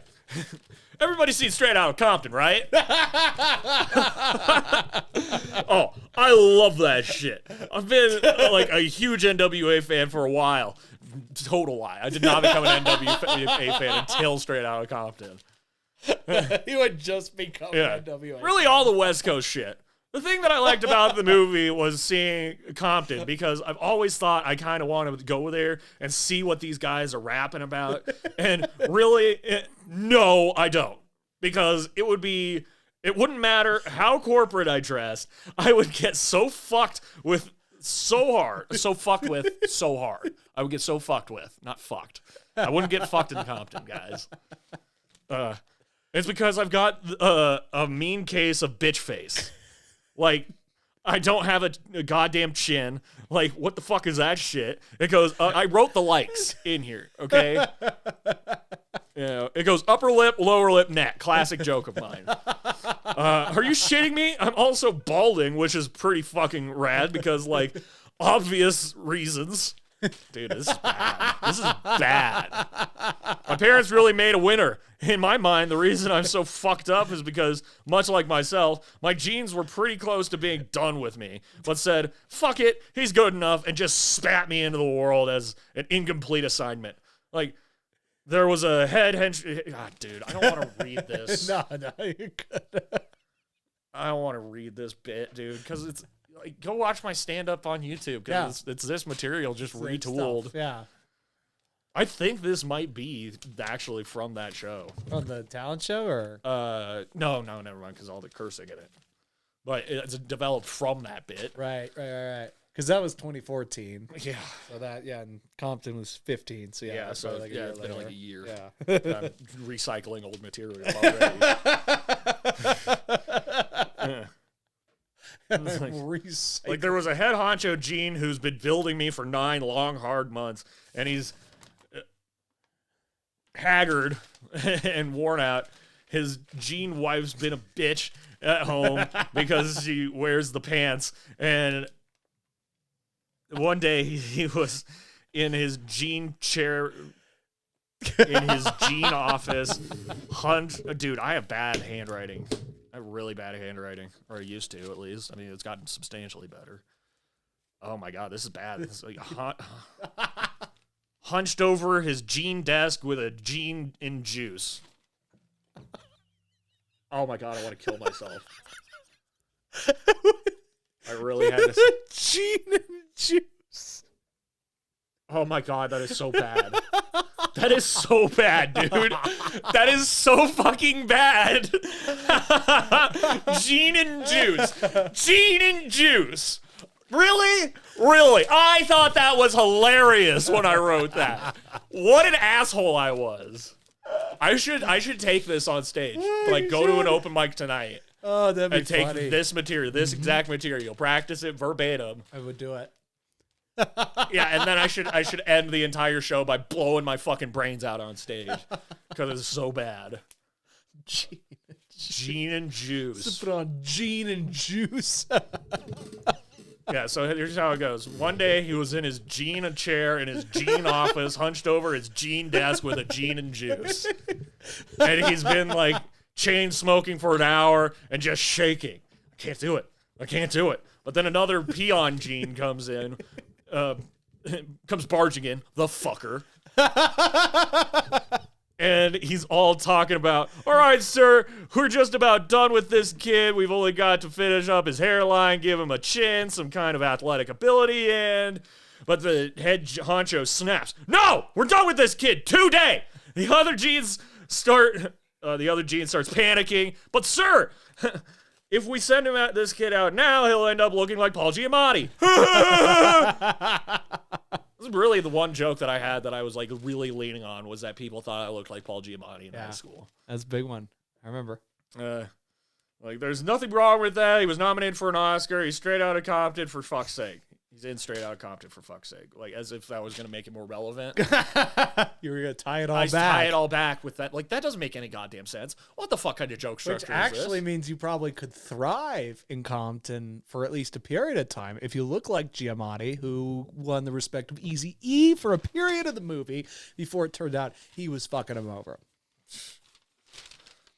Everybody's seen Straight Outta Compton, right? Oh, I love that shit. I've been like a huge NWA fan for a while. Total lie. I did not become an NWA fan until Straight Outta Compton. You had just become an NWA. Really all the West Coast shit. The thing that I liked about the movie was seeing Compton, because I've always thought I kind of want to go there and see what these guys are rapping about. And really, no, I don't. Because it wouldn't matter how corporate I dressed. I would get so fucked with so hard. I would get so fucked with, not fucked. I wouldn't get fucked in Compton, guys. It's because I've got a mean case of bitch face. Like, I don't have a goddamn chin. Like, what the fuck is that shit? It goes, I wrote the likes in here, okay? It goes upper lip, lower lip, neck. Classic joke of mine. Are you shitting me? I'm also balding, which is pretty fucking rad because, like, obvious reasons. Dude, this is bad. My parents really made a winner. In my mind, the reason I'm so fucked up is because, much like myself, my genes were pretty close to being done with me, but said, fuck it, he's good enough, and just spat me into the world as an incomplete assignment. Like, there was a head hench... God, dude, I don't want to read this. No, you're good. I don't want to read this bit, dude, because it's... Like, go watch my stand-up on YouTube, because it's this material just retooled. Stuff. Yeah. I think this might be actually from that show. From the talent show, or? No, never mind, because all the cursing in it. But it's developed from that bit. Right. Because that was 2014. Yeah. So that, and Compton was 15. So yeah. So like it's been like a year. Yeah. I'm recycling old material already. Like there was a head honcho Gene who's been building me for 9 long, hard months, and he's haggard and worn out. His Gene wife's been a bitch at home because she wears the pants. And one day he was in his Gene chair in his Gene office. Dude, I have bad handwriting. I have really bad handwriting, or I used to at least. I mean, it's gotten substantially better. Oh my god, this is bad. This is like hunched over his Gene desk with a Gene in juice. Oh my god, I want to kill myself. I really had to. Gene in juice. Oh my god, that is so bad. That is so bad, dude. That is so fucking bad. Gene and juice. Gene and juice. Really? Really? I thought that was hilarious when I wrote that. What an asshole I was. I should take this on stage. Like, go to an open mic tonight. Oh, that'd be and take funny. this material, this exact material, practice it verbatim. I would do it. Yeah, and then I should end the entire show by blowing my fucking brains out on stage because it's so bad. Gene and juice. Put on gene and juice. Yeah, so here's how it goes. One day he was in his Gene chair in his Gene office, hunched over his Gene desk with a Gene and juice. And he's been like chain smoking for an hour and just shaking. I can't do it. But then another peon Gene comes in, comes barging in, the fucker. And he's all talking about, all right, sir, we're just about done with this kid. We've only got to finish up his hairline, give him a chin, some kind of athletic ability, but the head honcho snaps. No, we're done with this kid today. The other Gene starts panicking. But sir, if we send this kid out now, he'll end up looking like Paul Giamatti. This is really the one joke that I had that I was like really leaning on was that people thought I looked like Paul Giamatti in high school. That's a big one. I remember. Like, there's nothing wrong with that. He was nominated for an Oscar. He's straight out of Compton, for fuck's sake. He's in Straight Outta Compton, for fuck's sake. Like, as if that was going to make it more relevant. You were going to tie it all back. Tie it all back with that. Like, that doesn't make any goddamn sense. What the fuck kind of joke structure Which actually means you probably could thrive in Compton for at least a period of time if you look like Giamatti, who won the respect of Eazy-E for a period of the movie before it turned out he was fucking him over.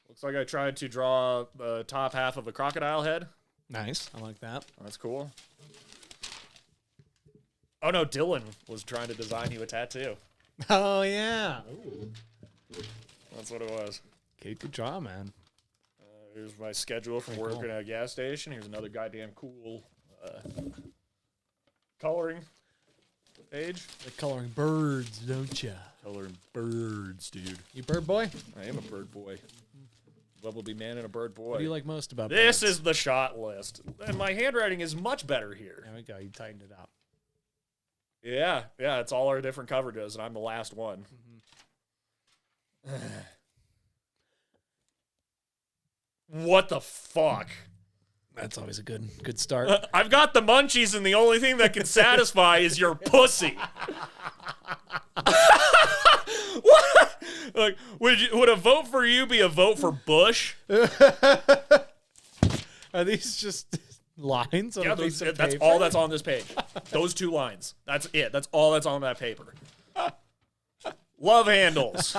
Looks like I tried to draw the top half of a crocodile head. Nice. I like that. That's cool. Oh, no, Dylan was trying to design you a tattoo. Oh, yeah. That's what it was. Good job, man. Here's my schedule for working at a gas station. Here's another goddamn cool coloring page. They're coloring birds, don't you? Coloring birds, dude. You bird boy? I am a bird boy. Bumblebee man and a bird boy. What do you like most about this? birds? Is the shot list. And my handwriting is much better here. There we go. You tightened it up. Yeah, it's all our different coverages, and I'm the last one. What the fuck? That's always a good start. I've got the munchies, and the only thing that can satisfy is your pussy. What? Like, would a vote for you be a vote for Bush? Are these just lines on a piece of that's paper? all that's on this page. Those 2 lines. That's it. That's all that's on that paper. Love handles.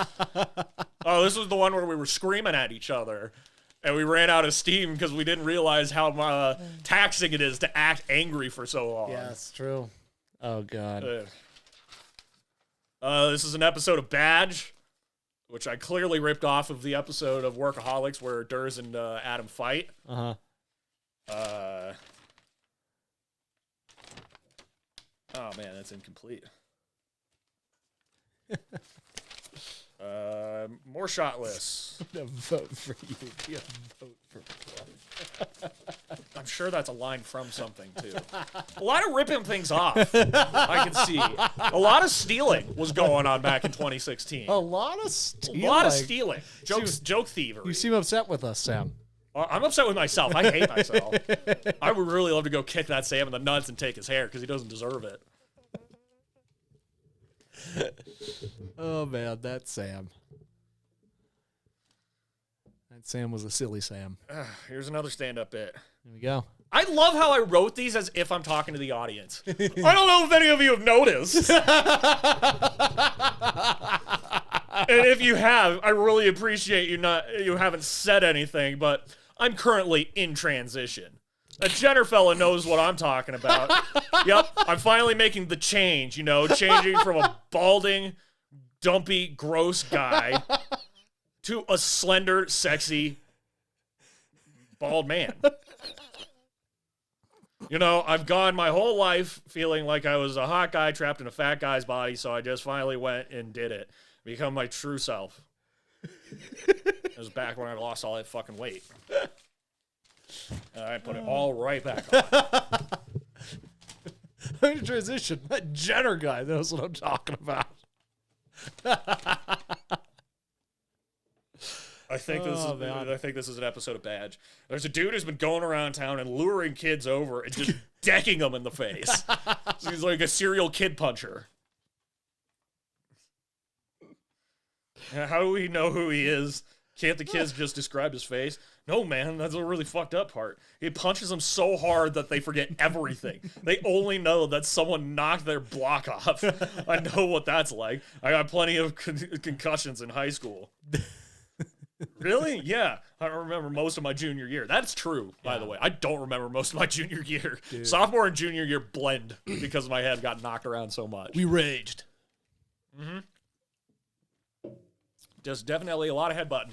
Oh, this was the one where we were screaming at each other. And we ran out of steam because we didn't realize how taxing it is to act angry for so long. Yeah, it's true. Oh, God. This is an episode of Badge, which I clearly ripped off of the episode of Workaholics where Durs and Adam fight. Uh-huh. Oh, man, that's incomplete. More shot lists. A vote for you. Be a vote for I'm sure that's a line from something, too. A lot of ripping things off, I can see. A lot of stealing was going on back in 2016. A lot of stealing. A lot of stealing. Joke thievery. You seem upset with us, Sam. I'm upset with myself. I hate myself. I would really love to go kick that Sam in the nuts and take his hair because he doesn't deserve it. Oh, man, that's Sam. That Sam was a silly Sam. Here's another stand-up bit. Here we go. I love how I wrote these as if I'm talking to the audience. I don't know if any of you have noticed. And if you have, I really appreciate you haven't said anything, but I'm currently in transition. That Jenner fella knows what I'm talking about. Yep, I'm finally making the change, changing from a balding, dumpy, gross guy to a slender, sexy, bald man. I've gone my whole life feeling like I was a hot guy trapped in a fat guy's body, so I just finally went and did it. Become my true self. It was back when I lost all that fucking weight. And I put it all right back on. Transition. That Jenner guy knows what I'm talking about. think man. I think this is an episode of Badge. There's a dude who's been going around town and luring kids over and just decking them in the face. So he's like a serial kid puncher. How do we know who he is? Can't the kids just describe his face? No, man, that's a really fucked up part. He punches them so hard that they forget everything. They only know that someone knocked their block off. I know what that's like. I got plenty of concussions in high school. Really? Yeah. I don't remember most of my junior year. That's true, by the way. I don't remember most of my junior year. Dude. Sophomore and junior year blend because my head got knocked around so much. We raged. Mm-hmm. Just definitely a lot of headbutting.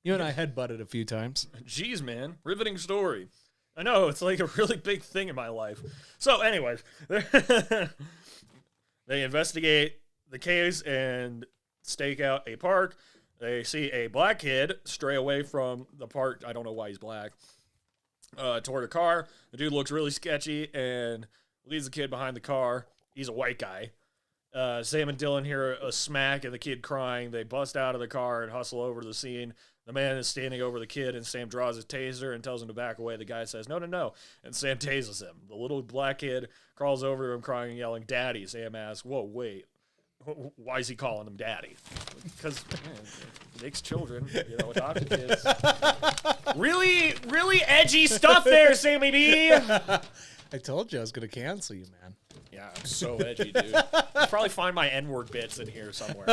You and I headbutted a few times. Jeez, man. Riveting story. I know, it's like a really big thing in my life. So, anyways, they investigate the case and stake out a park. They see a black kid stray away from the park. I don't know why he's black. Toward a car. The dude looks really sketchy and leaves the kid behind the car. He's a white guy. Sam and Dylan hear a smack and the kid crying. They bust out of the car and hustle over to the scene. The man is standing over the kid, and Sam draws his taser and tells him to back away. The guy says, no, no, no, and Sam tases him. The little black kid crawls over to him crying and yelling, Daddy. Sam asks, whoa, wait, why is he calling him Daddy? Because, makes children, adopted kids. Really, really edgy stuff there, Sammy D. I told you I was going to cancel you, man. Yeah, I'm so edgy, dude. You probably find my N-word bits in here somewhere.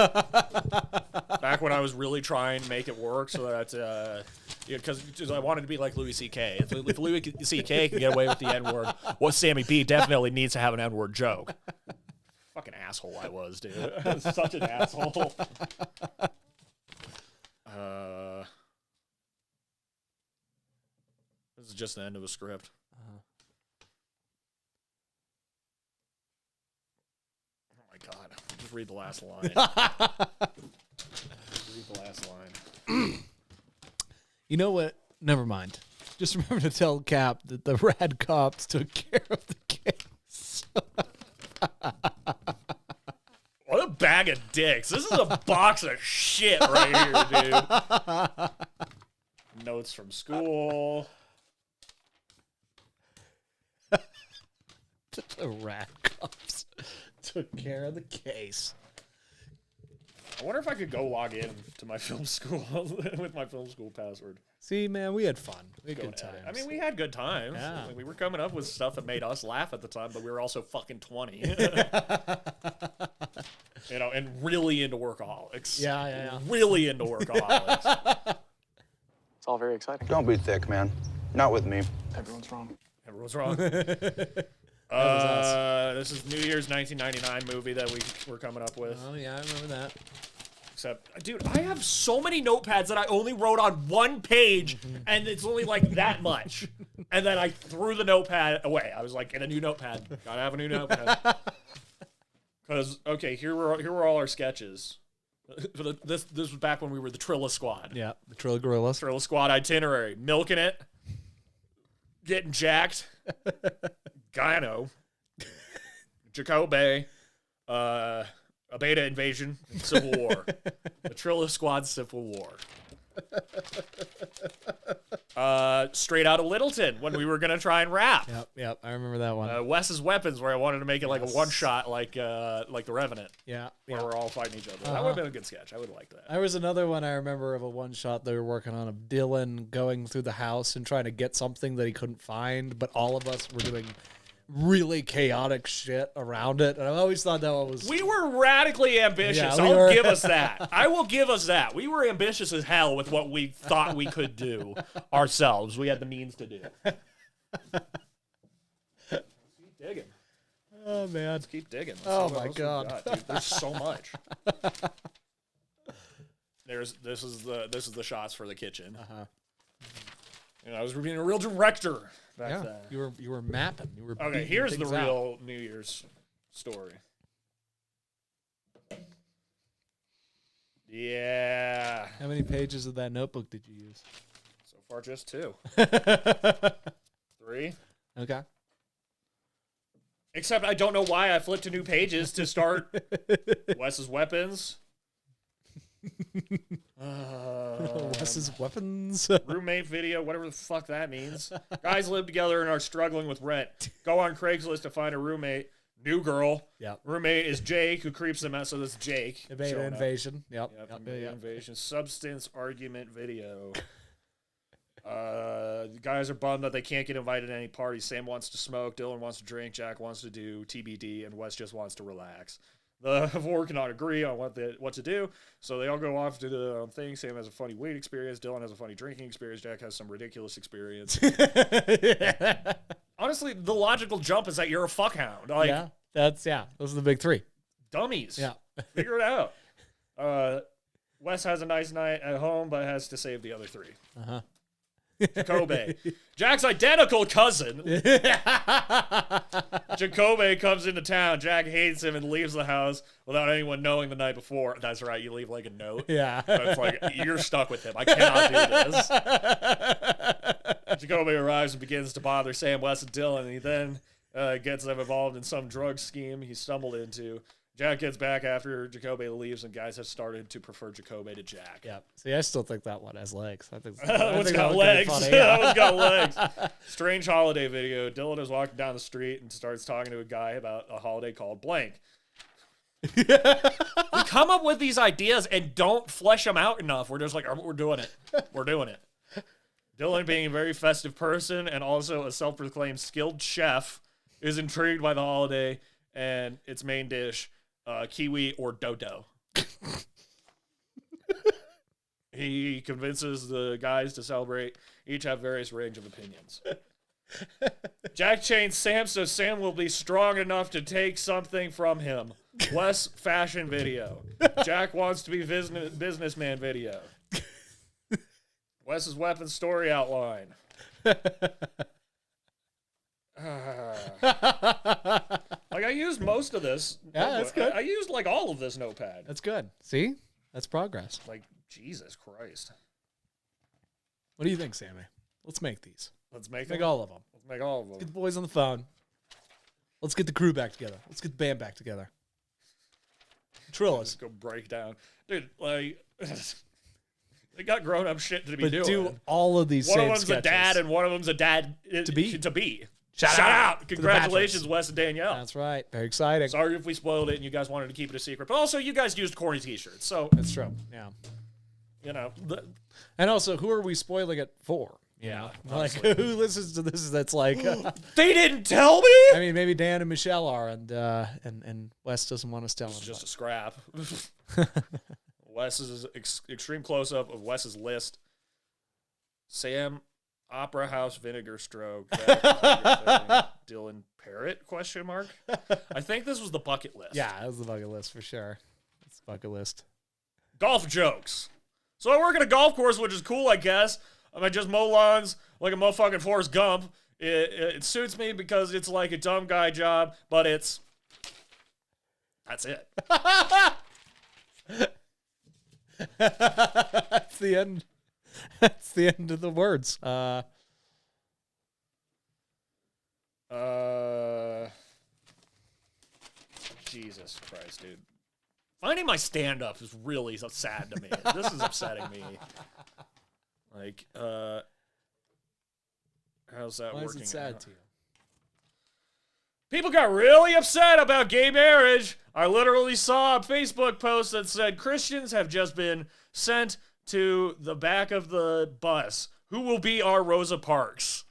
Back when I was really trying to make it work so that, because I wanted to be like Louis C.K. If Louis C.K. can get away with the N-word, well, Sammy B definitely needs to have an N-word joke. Fucking asshole I was, dude. I was such an asshole. This is just the end of a script. God, just read the last line. Read the last line. You know what? Never mind. Just remember to tell Cap that the rad cops took care of the case. What a bag of dicks. This is a box of shit right here, dude. Notes from school. The rad cops took care of the case. I wonder if I could go log in to my film school with my film school password. See, man, we had fun. We had good times. I mean, we had good times. Yeah. I mean, we were coming up with stuff that made us laugh at the time, but we were also fucking 20. And really into workaholics. Yeah. Really into workaholics. It's all very exciting. Don't be thick, man. Not with me. Everyone's wrong. Everyone's wrong. This is New Year's 1999 movie that we were coming up with. Oh, yeah, I remember that. Except, dude, I have so many notepads that I only wrote on one page, and it's only like that much. And then I threw the notepad away. I was like, get a new notepad. Gotta have a new notepad. Because, okay, here were all our sketches. This was back when we were the Trilla Squad. Yeah, the Trilla Gorillas. Trilla Squad itinerary. Milking it. Getting jacked. Gyno. Jacobe. A beta invasion and Civil War. The Trilla Squad Civil War. Straight out of Littleton when we were going to try and rap. Yep, I remember that one. Wes's Weapons, where I wanted to make it like a one-shot like The Revenant. Yeah. Where we're all fighting each other. That would have been a good sketch. I would have liked that. There was another one I remember of a one-shot they were working on of Dylan going through the house and trying to get something that he couldn't find, but all of us were doing really chaotic shit around it, and I always thought that one was... We were radically ambitious. Yeah, I'll give us that. I will give us that. We were ambitious as hell with what we thought we could do ourselves. We had the means to do. Keep digging. Oh, man. Let's keep digging. Let's Oh, see what my else we God. got, dude. There's so much. This is the shots for the kitchen. I was being a real director back then. You were mapping. You were Okay, here's the real New Year's story. Yeah. How many pages of that notebook did you use? So far, just 2. 3. Okay. Except I don't know why I flipped to new pages to start Wes's Weapons. Wes's weapons. Roommate video, whatever the fuck that means. Guys live together and are struggling with rent. Go on Craigslist to find a roommate. New girl. Yep. Roommate is Jake, who creeps them out. So that's Jake. Invasion. Yep. Invasion. Substance argument video. The guys are bummed that they can't get invited to any parties. Sam wants to smoke. Dylan wants to drink. Jack wants to do TBD, and Wes just wants to relax. The four cannot agree on what to do, so they all go off to their own thing. Sam has a funny weed experience. Dylan has a funny drinking experience. Jack has some ridiculous experience. Honestly, the logical jump is that you're a fuckhound. Like, those are the big three. Dummies. Yeah. Figure it out. Wes has a nice night at home, but has to save the other three. Uh-huh. Jacoby. Jack's identical cousin. Jacoby comes into town. Jack hates him and leaves the house without anyone knowing the night before. That's right. You leave like a note. Yeah. It's like, you're stuck with him. I cannot do this. Jacoby arrives and begins to bother Sam, Wes, and Dylan. And he then gets them involved in some drug scheme he stumbled into. Jack gets back after Jacoby leaves, and guys have started to prefer Jacoby to Jack. Yeah. See, I still think that one has legs. I think that one's got legs. Strange holiday video. Dylan is walking down the street and starts talking to a guy about a holiday called blank. We come up with these ideas and don't flesh them out enough. We're just like, we're doing it. We're doing it. Dylan, being a very festive person and also a self-proclaimed skilled chef, is intrigued by the holiday and its main dish. Kiwi or dodo. He convinces the guys to celebrate. Each have various range of opinions. Jack chains Sam so Sam will be strong enough to take something from him. Wes fashion video. Jack wants to be businessman video. Wes's weapon story outline. Like, I used most of this. Yeah, that's good. I used like all of this notepad. That's good. See? That's progress. Like, Jesus Christ. What do you think, Sammy? Let's make these. Let's make all of them. Let's make all of them. Let's get the boys on the phone. Let's get the crew back together. Let's get the band back together. Trillis. Let's go break down. Dude, like, they got grown-up shit to be doing. Do all of these One same of them's sketches. a dad, and one of them's a dad To be. To be. Shout Shout out out. to the Congratulations, Bachelors. Wes and Danielle. That's right. Very exciting. Sorry if we spoiled it and you guys wanted to keep it a secret. But also, you guys used corny t-shirts. So, That's true. Yeah. you know. And also, who are we spoiling it for? Yeah. Like, who listens to this that's like... They didn't tell me? I mean, maybe Dan and Michelle are, and Wes doesn't want us telling It's them. just a scrap. Wes's extreme close-up of Wes's list. Sam, Opera House Vinegar Stroke. Dylan Parrott, question mark? I think this was the bucket list. Yeah, that was the bucket list for sure. That's the bucket list. Golf jokes. So I work at a golf course, which is cool, I guess. I just mow lawns like a motherfucking Forrest Gump. It suits me because it's like a dumb guy job, but that's it. That's the end. That's the end of the words. Jesus Christ, dude. Finding my stand-up is really sad to me. This is upsetting me. Like, how's that Why working is it sad out? to you? People got really upset about gay marriage. I literally saw a Facebook post that said Christians have just been sent to the back of the bus. Who will be our Rosa Parks?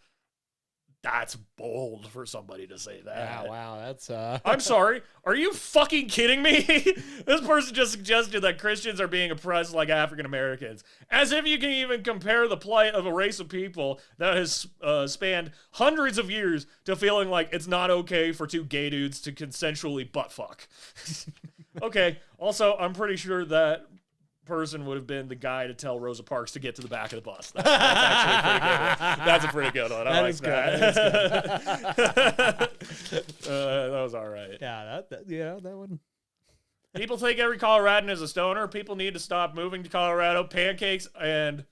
That's bold for somebody to say that. Yeah, wow, that's I'm sorry. Are you fucking kidding me? This person just suggested that Christians are being oppressed like African Americans. As if you can even compare the plight of a race of people that has spanned hundreds of years to feeling like it's not okay for two gay dudes to consensually butt fuck. Okay. Also, I'm pretty sure that person would have been the guy to tell Rosa Parks to get to the back of the bus. That's actually a pretty good one. That's a pretty good one. I like that. That was all right. yeah, that one. People think every Coloradan is a stoner. People need to stop moving to Colorado. Pancakes and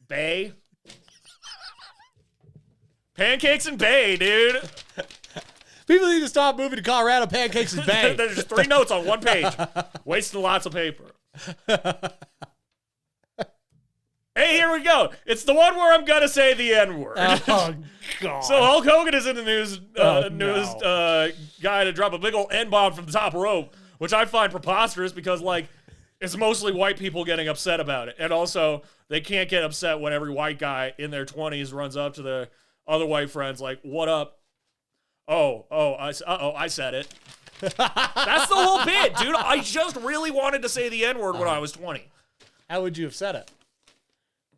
Bay. Pancakes and Bay, dude. People need to stop moving to Colorado. Pancakes and Bay. There's just 3 notes on one page. Wasting lots of paper. Hey, here we go. It's the one where I'm gonna say the N-word. Oh God. So Hulk Hogan is in the news no. guy to drop a big old N-bomb from the top rope, which I find preposterous because, like, it's mostly white people getting upset about it. And also, they can't get upset when every white guy in their 20s runs up to their other white friends like, what up? I said it. That's the whole bit, dude. I just really wanted to say the N-word when I was 20. How would you have said it?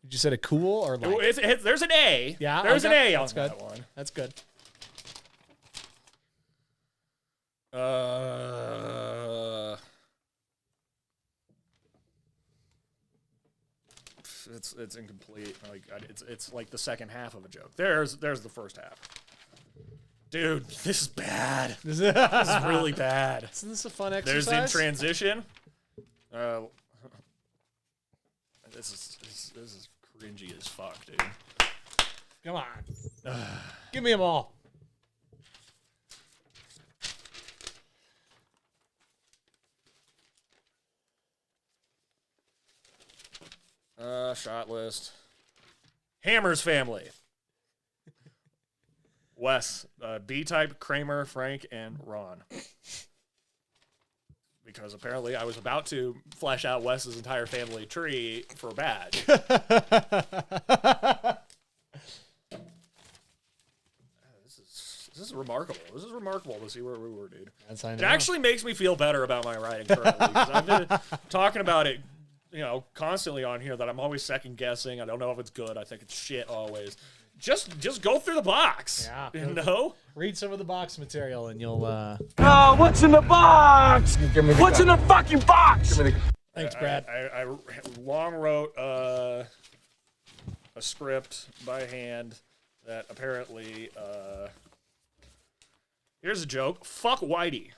Did you say it cool or like? There's an A. Yeah, there's okay. an A on That's good. that one. That's good. It's incomplete. Like it's like the second half of a joke. There's the first half. Dude, this is bad. This is really bad. Isn't this a fun exercise? There's in transition. This is cringy as fuck, dude. Come on. Give me them all. Shot list. Hammer's family. Wes, B-type, Kramer, Frank, and Ron. Because apparently I was about to flesh out Wes's entire family tree for a badge. This is remarkable. This is remarkable to see where we were, dude. Yes, I know. It actually makes me feel better about my writing currently. Because I've been talking about it, constantly on here that I'm always second guessing. I don't know if it's good. I think it's shit always. Just go through the box. Yeah. Read some of the box material and you'll Oh, what's in the box? What's in the fucking box? Thanks, Brad. I long wrote a script by hand that apparently here's a joke. Fuck Whitey.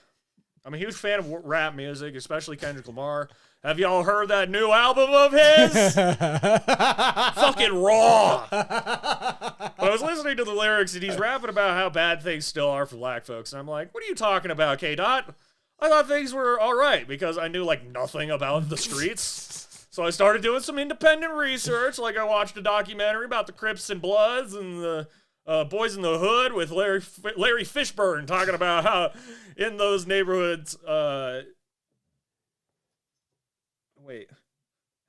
I'm a huge fan of rap music, especially Kendrick Lamar. Have y'all heard that new album of his? Fucking raw. But I was listening to the lyrics and he's rapping about how bad things still are for black folks. And I'm like, what are you talking about, K-Dot? I thought things were all right because I knew like nothing about the streets. So I started doing some independent research. Like I watched a documentary about the Crips and Bloods and the Boys in the Hood with Larry Fishburne talking about how in those neighborhoods,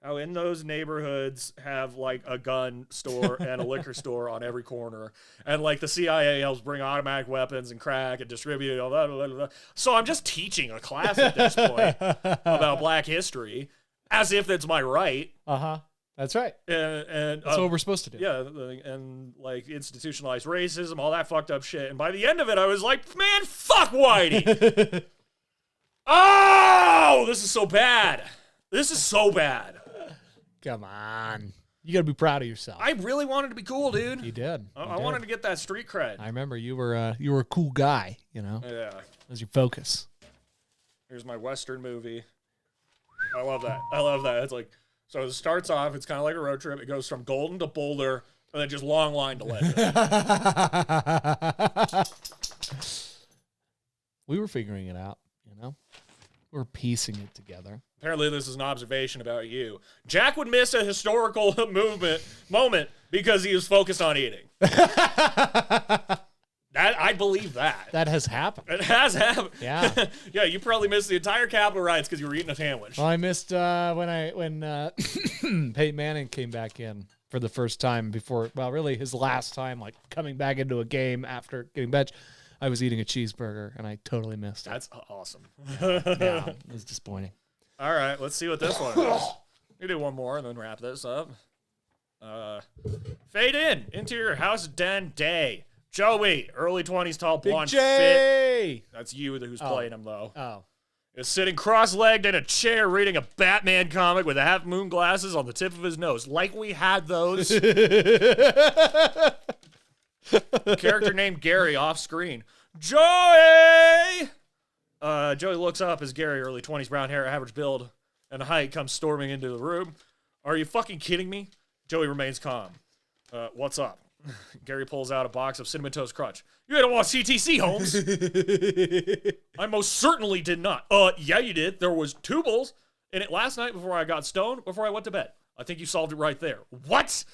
how in those neighborhoods have like a gun store and a liquor store on every corner, and like the CIA helps bring automatic weapons and crack and distribute it, all that, blah, blah, blah. So I'm just teaching a class at this point about black history as if it's my right. That's right. And that's what we're supposed to do. Yeah, and like institutionalized racism, all that fucked up shit. And by the end of it, I was like, man, fuck Whitey. Oh, this is so bad. This is so bad. Come on. You got to be proud of yourself. I really wanted to be cool, dude. You did. I wanted to get that street cred. I remember you were a cool guy, Yeah. That was your focus. Here's my Western movie. I love that. It's like, so it starts off, it's kind of like a road trip. It goes from Golden to Boulder, and then just long line to Legend. We were figuring it out, We were piecing it together. Apparently, this is an observation about you. Jack would miss a historical moment because he was focused on eating. I believe that. That has happened. It has happened. Yeah. Yeah, you probably missed the entire Capitol riots because you were eating a sandwich. Well, I missed when Peyton Manning came back in for the first time really his last time, like coming back into a game after getting benched. I was eating a cheeseburger, and I totally missed it. That's awesome. Yeah, it was disappointing. All right, let's see what this one is. We do one more and then wrap this up. Fade into your house den day. Joey, early 20s, tall, blonde, fit. That's you who's playing him, though. Oh. Is sitting cross-legged in a chair reading a Batman comic with half-moon glasses on the tip of his nose. Like we had those. Character named Gary off-screen. Joey! Joey looks up as Gary, early 20s, brown hair, average build, and height, comes storming into the room. Are you fucking kidding me? Joey remains calm. What's up? Gary pulls out a box of Cinnamon Toast Crunch. You had to watch CTC, Holmes. I most certainly did not. Yeah, you did. There was two bowls. In it last night before I got stoned, before I went to bed. I think you solved it right there. What?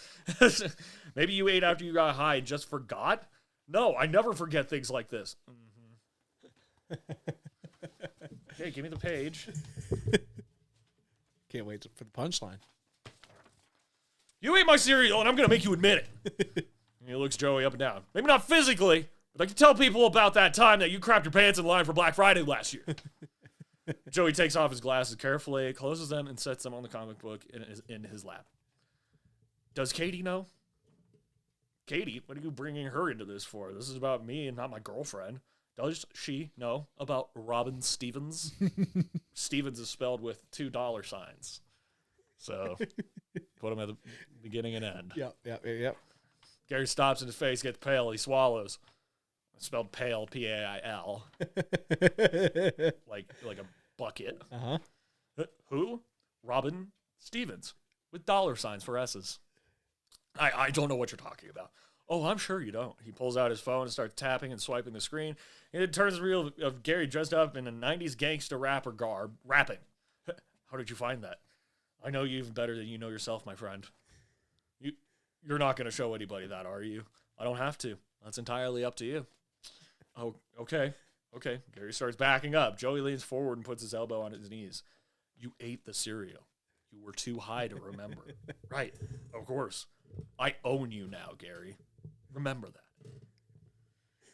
Maybe you ate after you got high and just forgot? No, I never forget things like this. Okay, give me the page. Can't wait for the punchline. You ate my cereal, and I'm going to make you admit it. And he looks Joey up and down. Maybe not physically, but I can tell people about that time that you crapped your pants in line for Black Friday last year. Joey takes off his glasses carefully, closes them, and sets them on the comic book in his lap. Does Katie know? Katie, what are you bringing her into this for? This is about me and not my girlfriend. Does she know about Robin Stevens? Stevens is spelled with $2 signs. So put them at the beginning and end. Yep. Gary stops in his face, gets pale, he swallows. It's spelled pale, P-A-I-L. like a bucket. Uh-huh. Who? Robin Stevens. With dollar signs for S's. I don't know what you're talking about. Oh, I'm sure you don't. He pulls out his phone and starts tapping and swiping the screen. And it turns reel of Gary dressed up in a 90s gangster rapper garb, rapping. How did you find that? I know you even better than you know yourself, my friend. You're not going to show anybody that, are you? I don't have to. That's entirely up to you. Oh, okay. Gary starts backing up. Joey leans forward and puts his elbow on his knees. You ate the cereal. You were too high to remember. Right, of course. I own you now, Gary. Remember that.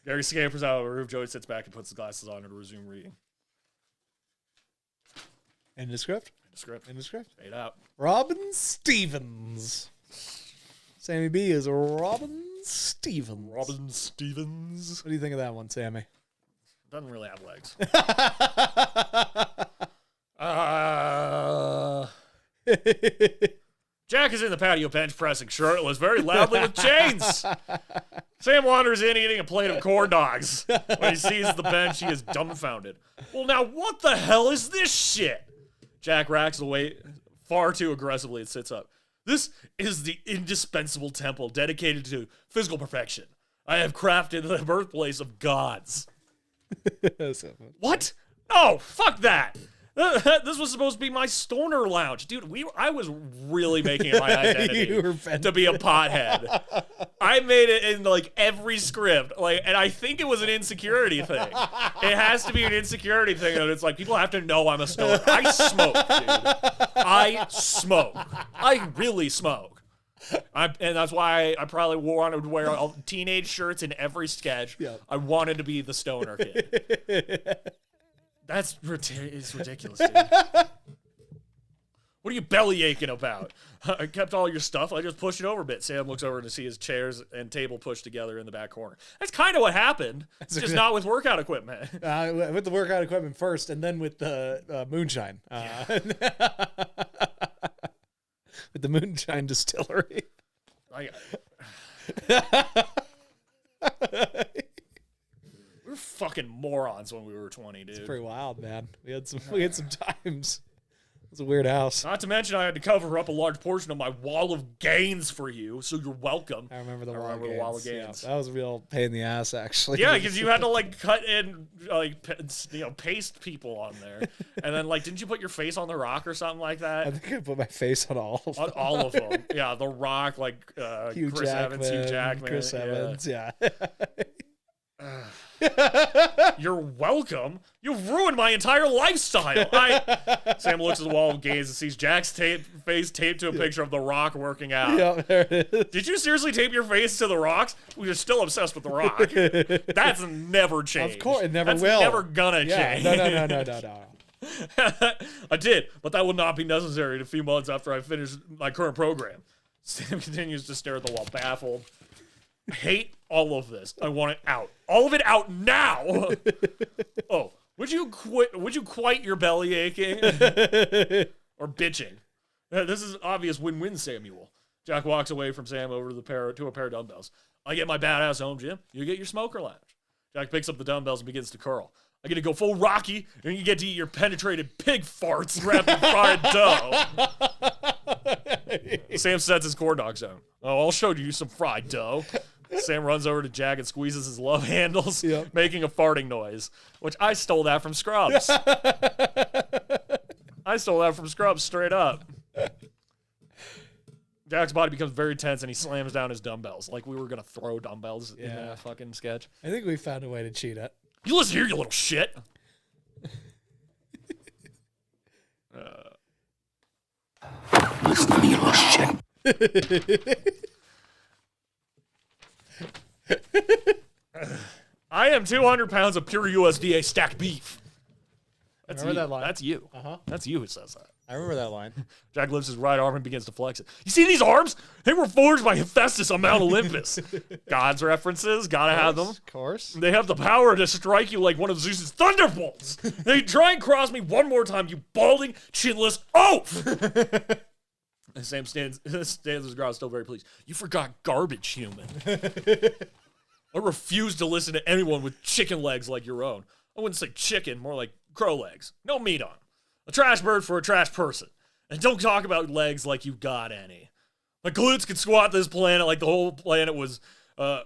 Gary scampers out of the room. Joey sits back and puts his glasses on and resume reading. End of script? End of script. Fade out. Robin Stevens. Sammy B is Robin Stevens. Robin Stevens. What do you think of that one, Sammy? Doesn't really have legs. Jack is in the patio bench pressing shirtless very loudly with chains. Sam wanders in eating a plate of corn dogs. When he sees the bench, he is dumbfounded. Well, now what the hell is this shit? Jack racks away far too aggressively and sits up. This is the indispensable temple dedicated to physical perfection. I have crafted the birthplace of gods. What? No, fuck that. This was supposed to be my stoner lounge. Dude, I was really making it my identity to be a pothead. I made it in like every script. And I think it was an insecurity thing. It has to be an insecurity thing that it's like people have to know I'm a stoner. I smoke, dude. I smoke. I really smoke. And that's why I probably wanted to wear teenage shirts in every sketch. Yeah. I wanted to be the stoner kid. It's ridiculous, dude. What are you belly aching about? I kept all your stuff. I just pushed it over a bit. Sam looks over to see his chairs and table pushed together in the back corner. That's kind of what happened. It's just not with workout equipment. With the workout equipment first, and then with the moonshine. With the moonshine distillery. We were fucking morons when we were 20, dude. It's pretty wild, man. We had some times. It was a weird house. Not to mention I had to cover up a large portion of my wall of gains for you, so you're welcome. I remember the wall of gains. Yeah, that was a real pain in the ass, actually. Yeah, because you had to like cut and paste people on there, and then like didn't you put your face on the Rock or something like that? I think I put my face on all of them. On all of them. Yeah, the Rock, like Hugh Jackman, Chris Evans, yeah. You're welcome. You've ruined my entire lifestyle. Sam looks at the wall of gaze and sees Jack's face taped to a picture of The Rock working out. Yeah, there it is. Did you seriously tape your face to The Rock's? We're still obsessed with The Rock. That's never changed. Of course, it never will. That's never gonna change. No. I did, but that will not be necessary in a few months after I finish my current program. Sam continues to stare at the wall, baffled. I hate all of this. I want it out. All of it out now. Oh, would you quite your belly aching or bitching? This is obvious win-win, Samuel. Jack walks away from Sam over to a pair of dumbbells. I get my badass home gym. You get your smoker lounge. Jack picks up the dumbbells and begins to curl. I get to go full Rocky, and you get to eat your penetrated pig farts wrapped in fried dough. Sam sets his corn dogs down. Oh, I'll show you some fried dough. Sam runs over to Jack and squeezes his love handles, making a farting noise, which I stole that from Scrubs. I stole that from Scrubs straight up. Jack's body becomes very tense and he slams down his dumbbells. Like we were going to throw dumbbells in that fucking sketch. I think we found a way to cheat it. You listen here, you little shit. Listen to me, you little shit. I am 200 pounds of pure USDA stacked beef. That's Remember you. that line? That's you. Uh-huh. That's you who says that. I remember that line. Jack lifts his right arm and begins to flex it. You see these arms? They were forged by Hephaestus on Mount Olympus. God's references, gotta have them. Of course. They have the power to strike you like one of Zeus's thunderbolts. They try and cross me one more time, you balding, chinless oaf! And Sam stands his ground, still very pleased. You forgot garbage, human. I refuse to listen to anyone with chicken legs like your own. I wouldn't say chicken, more like crow legs. No meat on 'em. A trash bird for a trash person. And don't talk about legs like you've got any. My glutes could squat this planet like the whole planet was... my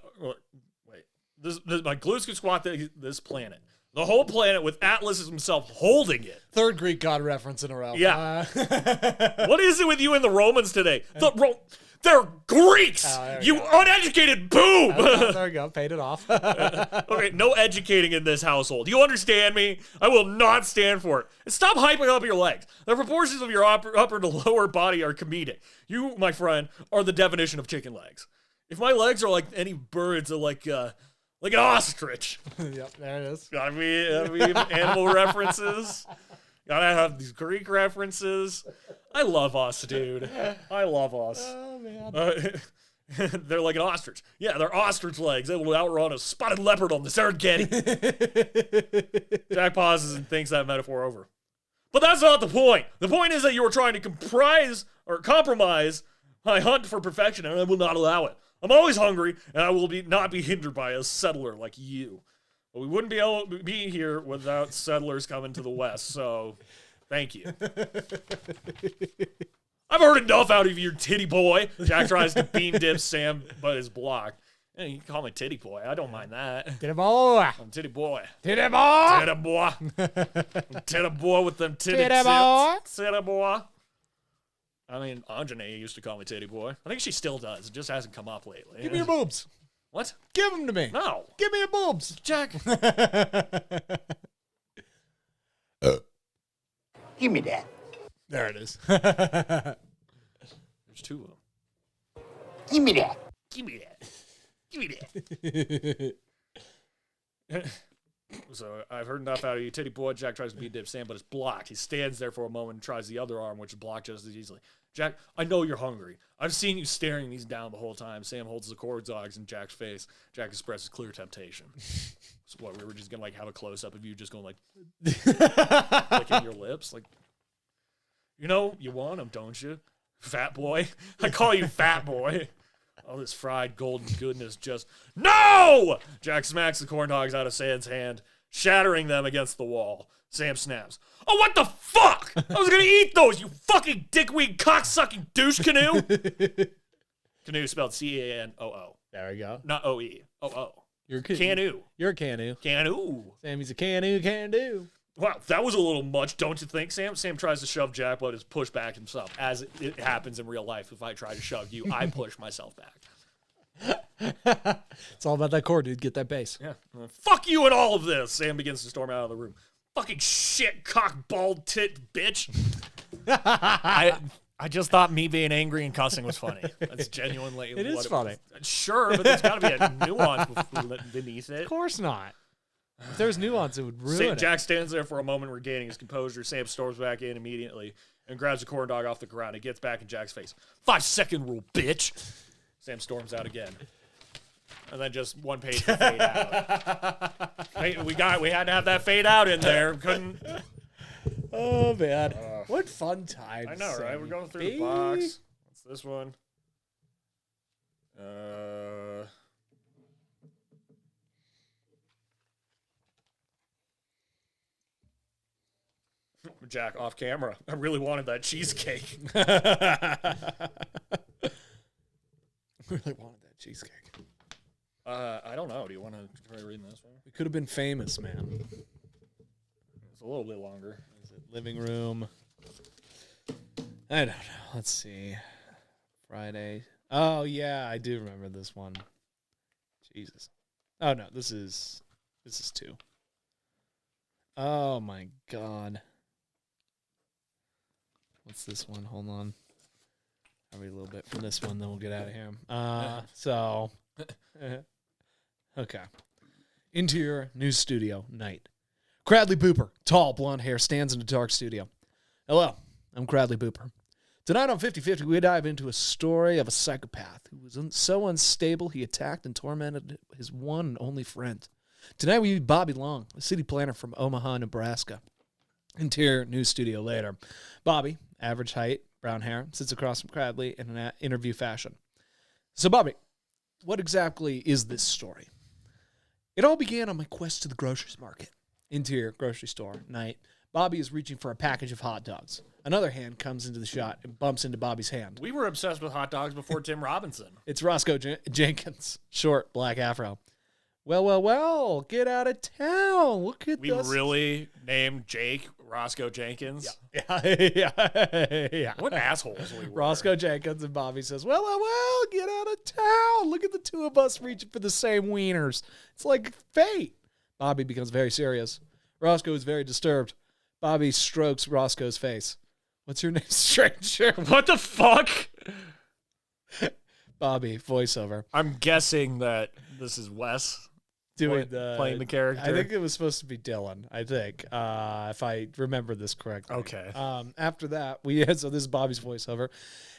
glutes could squat this planet. The whole planet with Atlas himself holding it. Third Greek god reference in a row. Yeah. What is it with you and the Romans today? They're Greeks! You uneducated boob! There we go. Paid it off. Okay, no educating in this household. You understand me? I will not stand for it. And stop hyping up your legs. The proportions of your upper to lower body are comedic. You, my friend, are the definition of chicken legs. If my legs are like any birds, are like an ostrich. Yep, there it is. Gotta be animal references. Gotta have these Greek references. I love us, dude. I love us. Oh, man. They're like an ostrich. Yeah, they're ostrich legs. They will outrun a spotted leopard on the Serengeti. Jack pauses and thinks that metaphor over. But that's not the point. The point is that you are trying to compromise my hunt for perfection, and I will not allow it. I'm always hungry, and I will not be hindered by a settler like you. But we wouldn't be able to be here without settlers coming to the west, so thank you. I've heard enough out of your titty boy. Jack tries to bean dip Sam, but is blocked. Yeah, you can call me titty boy. I don't mind that. Titty boy. I'm titty boy. Titty boy. Titty boy. I'm titty boy with them titty Titty tits. boy. Titty boy. I mean, Anjanae used to call me titty boy. I think she still does. It just hasn't come up lately. Give me your boobs. What? Give them to me. No. Give me your boobs. Jack. Give me that. There it is. There's two of them. Give me that. Give me that. Give me that. So I've heard enough out of you, titty boy. Jack tries to beat dip Sam, but it's blocked. He stands there for a moment and tries the other arm, which is blocked just as easily. Jack, I know you're hungry. I've seen you staring these down the whole time. Sam holds the corn dogs in Jack's face. Jack expresses clear temptation. So what, we were just gonna have a close up of you just going like licking your lips, like, you know, you want them, don't you, fat boy? I call you fat boy. All this fried golden goodness just... No! Jack smacks the corn dogs out of Sam's hand, shattering them against the wall. Sam snaps. Oh, what the fuck? I was gonna eat those, you fucking dickweed cocksucking douche canoe. Canoe spelled C-A-N-O-O. There we go. Not O-E. O-O. You're Canoe. You're a canoe. Canoe. Sammy's a canoe, can do. Wow, that was a little much, don't you think, Sam? Sam tries to shove Jack, but is pushed back himself. As it happens in real life, if I try to shove you, I push myself back. It's all about that core, dude. Get that base. Yeah. Fuck you and all of this! Sam begins to storm out of the room. Fucking shit, cock, bald, tit, bitch. I just thought me being angry and cussing was funny. That's genuinely It is funny. Sure, but there's got to be a nuance beneath it. Of course not. If there's nuance, it would ruin it. Jack stands there for a moment, regaining his composure. Sam storms back in immediately and grabs a corn dog off the ground. He gets back in Jack's face. 5-second rule, bitch. Sam storms out again. And then just one page to fade out. We had to have that fade out in there. Couldn't. Oh, man. What fun times. I know, right? Sammy. We're going through the box. What's this one? Jack, off camera. I really wanted that cheesecake. I really wanted that cheesecake. I don't know. Do you want to try reading this one? We could have been famous, man. It's a little bit longer. Is it living room? I don't know. Let's see. Friday. Oh, yeah, I do remember this one. Jesus. Oh, no, this is 2. Oh, my God. What's this one? Hold on. I'll read a little bit from this one, then we'll get out of here. Okay. Interior news studio, night. Cradley Booper, tall, blonde hair, stands in a dark studio. Hello, I'm Cradley Booper. Tonight on 50/50, we dive into a story of a psychopath who was so unstable he attacked and tormented his one and only friend. Tonight we meet Bobby Long, a city planner from Omaha, Nebraska. Interior news studio later. Bobby, average height, brown hair, sits across from Cradley in an interview fashion. So, Bobby, what exactly is this story? It all began on my quest to the groceries market. Interior grocery store, night. Bobby is reaching for a package of hot dogs. Another hand comes into the shot and bumps into Bobby's hand. We were obsessed with hot dogs before Tim Robinson. It's Roscoe Jenkins, short, black afro. Well, get out of town. Look at this. We really named Jake Roscoe Jenkins? Yeah. What assholes we were. Roscoe Jenkins, and Bobby says, well, get out of town. Look at the two of us reaching for the same wieners. It's like fate. Bobby becomes very serious. Roscoe is very disturbed. Bobby strokes Roscoe's face. What's your name, stranger? What the fuck? Bobby, voiceover. I'm guessing that this is Wes Playing the character. I think it was supposed to be Dylan, if I remember this correctly. Okay. After that, so this is Bobby's voiceover.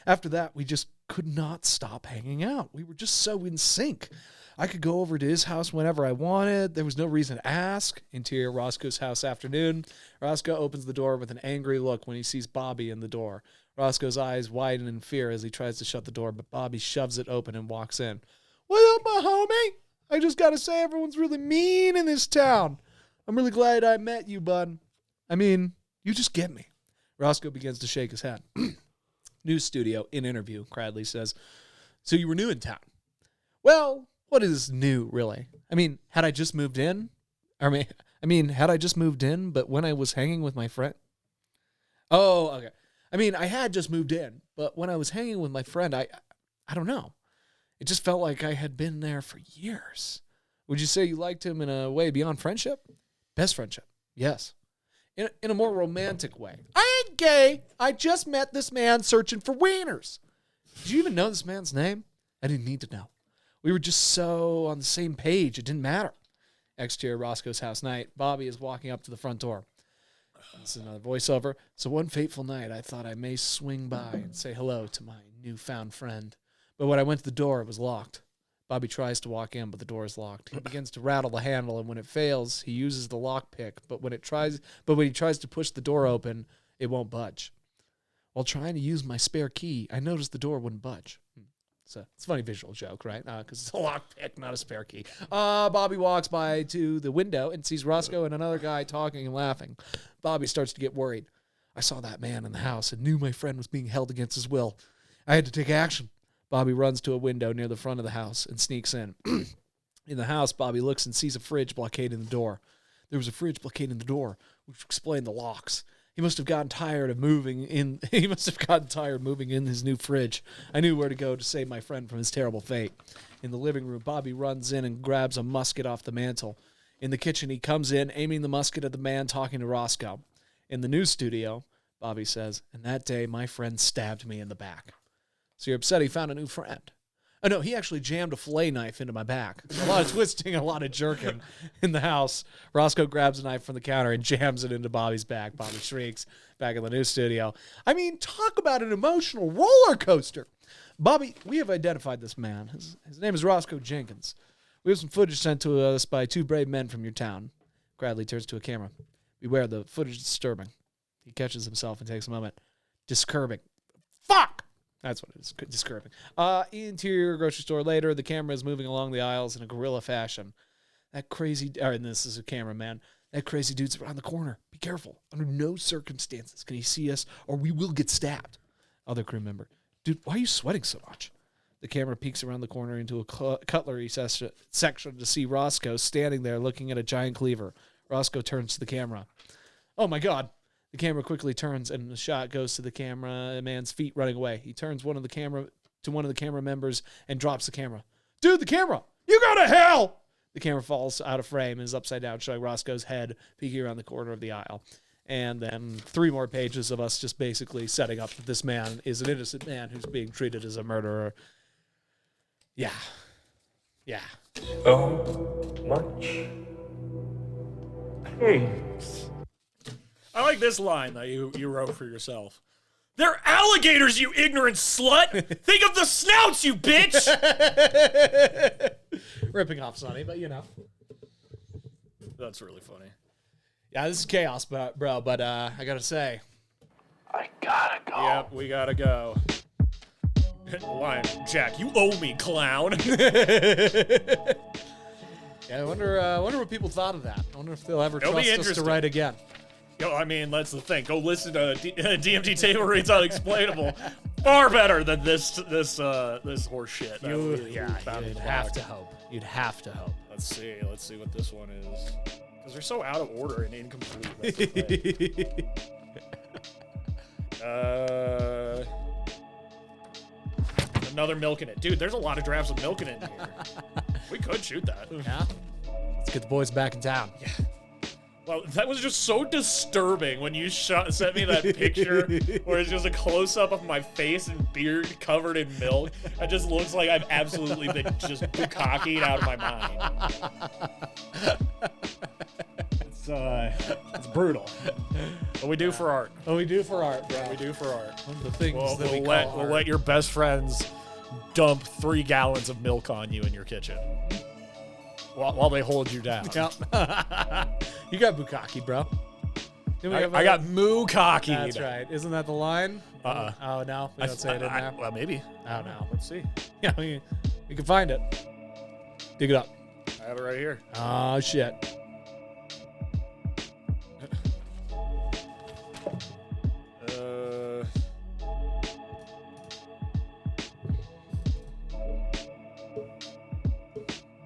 After that, we just could not stop hanging out. We were just so in sync. I could go over to his house whenever I wanted. There was no reason to ask. Interior Roscoe's house afternoon. Roscoe opens the door with an angry look when he sees Bobby in the door. Roscoe's eyes widen in fear as he tries to shut the door, but Bobby shoves it open and walks in. What up, my homie? I just got to say everyone's really mean in this town. I'm really glad I met you, bud. I mean, you just get me. Roscoe begins to shake his head. News studio, in interview, Cradley says, so you were new in town? Well, what is new, really? I mean, had I just moved in? Had I just moved in, but when I was hanging with my friend? Oh, okay. I mean, I had just moved in, but when I was hanging with my friend, I don't know. It just felt like I had been there for years. Would you say you liked him in a way beyond friendship? Best friendship, yes. In a more romantic way. I ain't gay. I just met this man searching for wieners. Did you even know this man's name? I didn't need to know. We were just so on the same page, it didn't matter. Exterior Roscoe's house night. Bobby is walking up to the front door. This is another voiceover. So one fateful night, I thought I may swing by and say hello to my newfound friend. But when I went to the door, it was locked. Bobby tries to walk in, but the door is locked. He begins to rattle the handle, and when it fails, he uses the lockpick. But when he tries to push the door open, it won't budge. While trying to use my spare key, I noticed the door wouldn't budge. It's a funny visual joke, right? Because it's a lockpick, not a spare key. Bobby walks by to the window and sees Roscoe and another guy talking and laughing. Bobby starts to get worried. I saw that man in the house and knew my friend was being held against his will. I had to take action. Bobby runs to a window near the front of the house and sneaks in. In the house, Bobby looks and sees a fridge blockading the door. There was a fridge blockading the door, which explained the locks. He must have gotten tired of moving in. He must have gotten tired moving in his new fridge. I knew where to go to save my friend from his terrible fate. In the living room, Bobby runs in and grabs a musket off the mantel. In the kitchen, he comes in, aiming the musket at the man talking to Roscoe. In the news studio, Bobby says, and that day, my friend stabbed me in the back. So you're upset he found a new friend. Oh, no, he actually jammed a fillet knife into my back. A lot of twisting, a lot of jerking in the house. Roscoe grabs a knife from the counter and jams it into Bobby's back. Bobby shrieks back in the news studio. I mean, talk about an emotional roller coaster. Bobby, we have identified this man. His name is Roscoe Jenkins. We have some footage sent to us by two brave men from your town. Cradley turns to a camera. Beware, the footage is disturbing. He catches himself and takes a moment. Disturbing. Fuck! That's what it is. Disturbing. Interior grocery store later. The camera is moving along the aisles in a guerrilla fashion. That crazy... and this is a cameraman. That crazy dude's around the corner. Be careful. Under no circumstances can he see us or we will get stabbed. Other crew member. Dude, why are you sweating so much? The camera peeks around the corner into a cutlery section to see Roscoe standing there looking at a giant cleaver. Roscoe turns to the camera. Oh my God. The camera quickly turns, and the shot goes to the camera man's feet running away. He turns one of the camera members and drops the camera. Dude, the camera! You go to hell! The camera falls out of frame and is upside down, showing Roscoe's head peeking around the corner of the aisle. And then 3 more pages of us just basically setting up that this man is an innocent man who's being treated as a murderer. Yeah. Yeah. So much pain. I like this line that you wrote for yourself. They're alligators, you ignorant slut! Think of the snouts, you bitch! Ripping off Sonny, but you know. That's really funny. Yeah, this is chaos, bro, but I gotta say. I gotta go. Yep, we gotta go. Line, Jack, you owe me, clown. Yeah, I wonder what people thought of that. I wonder if they'll ever It'll be trust us to interesting. write again. Yo, I mean, that's the thing. Go listen to DMT Table Reads Unexplainable. Far better than this horse shit. You'd have to hope. You'd have to hope. Let's see what this one is. Because they're so out of order and incomplete. That's the thing. Another milking it. Dude, there's a lot of drafts of milking it in here. We could shoot that. Yeah? Let's get the boys back in town. Yeah. Well, that was just so disturbing when you sent me that picture where it's just a close-up of my face and beard covered in milk. It just looks like I've absolutely been just bukkakied out of my mind. It's brutal. What we do for art. What we do for art, bro. What we do for art. One of the things that We'll let your best friends dump 3 gallons of milk on you in your kitchen while they hold you down. Yep. You got bukkake, bro. I got moo-cocky. That's right. Isn't that the line? Uh-uh. Oh, no. We don't say it in there. Well, maybe. I don't know. Let's see. Yeah, we can find it. Dig it up. I have it right here. Oh, shit.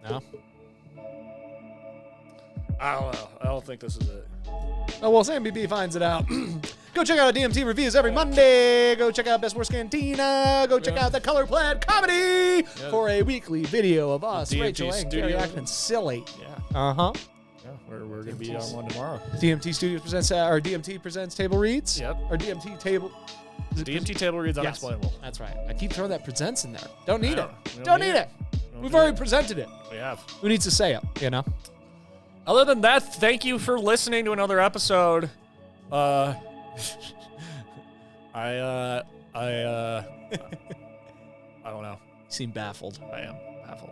No? I don't know. I don't think this is it. Oh, well, Sam BB finds it out. Go check out DMT Reviews every Monday. Go check out Best Worst Cantina. Go check out the Color Plaid Comedy for a weekly video of us, DMT Rachel, and Gary Studio. acting silly. Yeah. Uh-huh. Yeah, we're going to be on one tomorrow. DMT Studios presents, or DMT presents Table Reads. Yep. Or DMT Table. DMT Table Reads Yes, Unexplainable. that's right. I keep throwing that presents in there. Don't need it. We Don't need it. We've already presented it. We have. Who needs to say it, you know? Other than that, thank you for listening to another episode. I don't know. You seem baffled. I am baffled.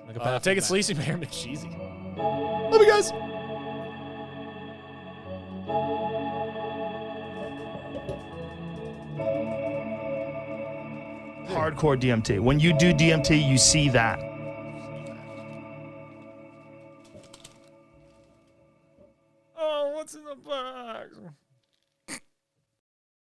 Like a baffled Take it man. sleazy, Mayor McCheesy. Love you guys. Hardcore DMT. When you do DMT, you see that.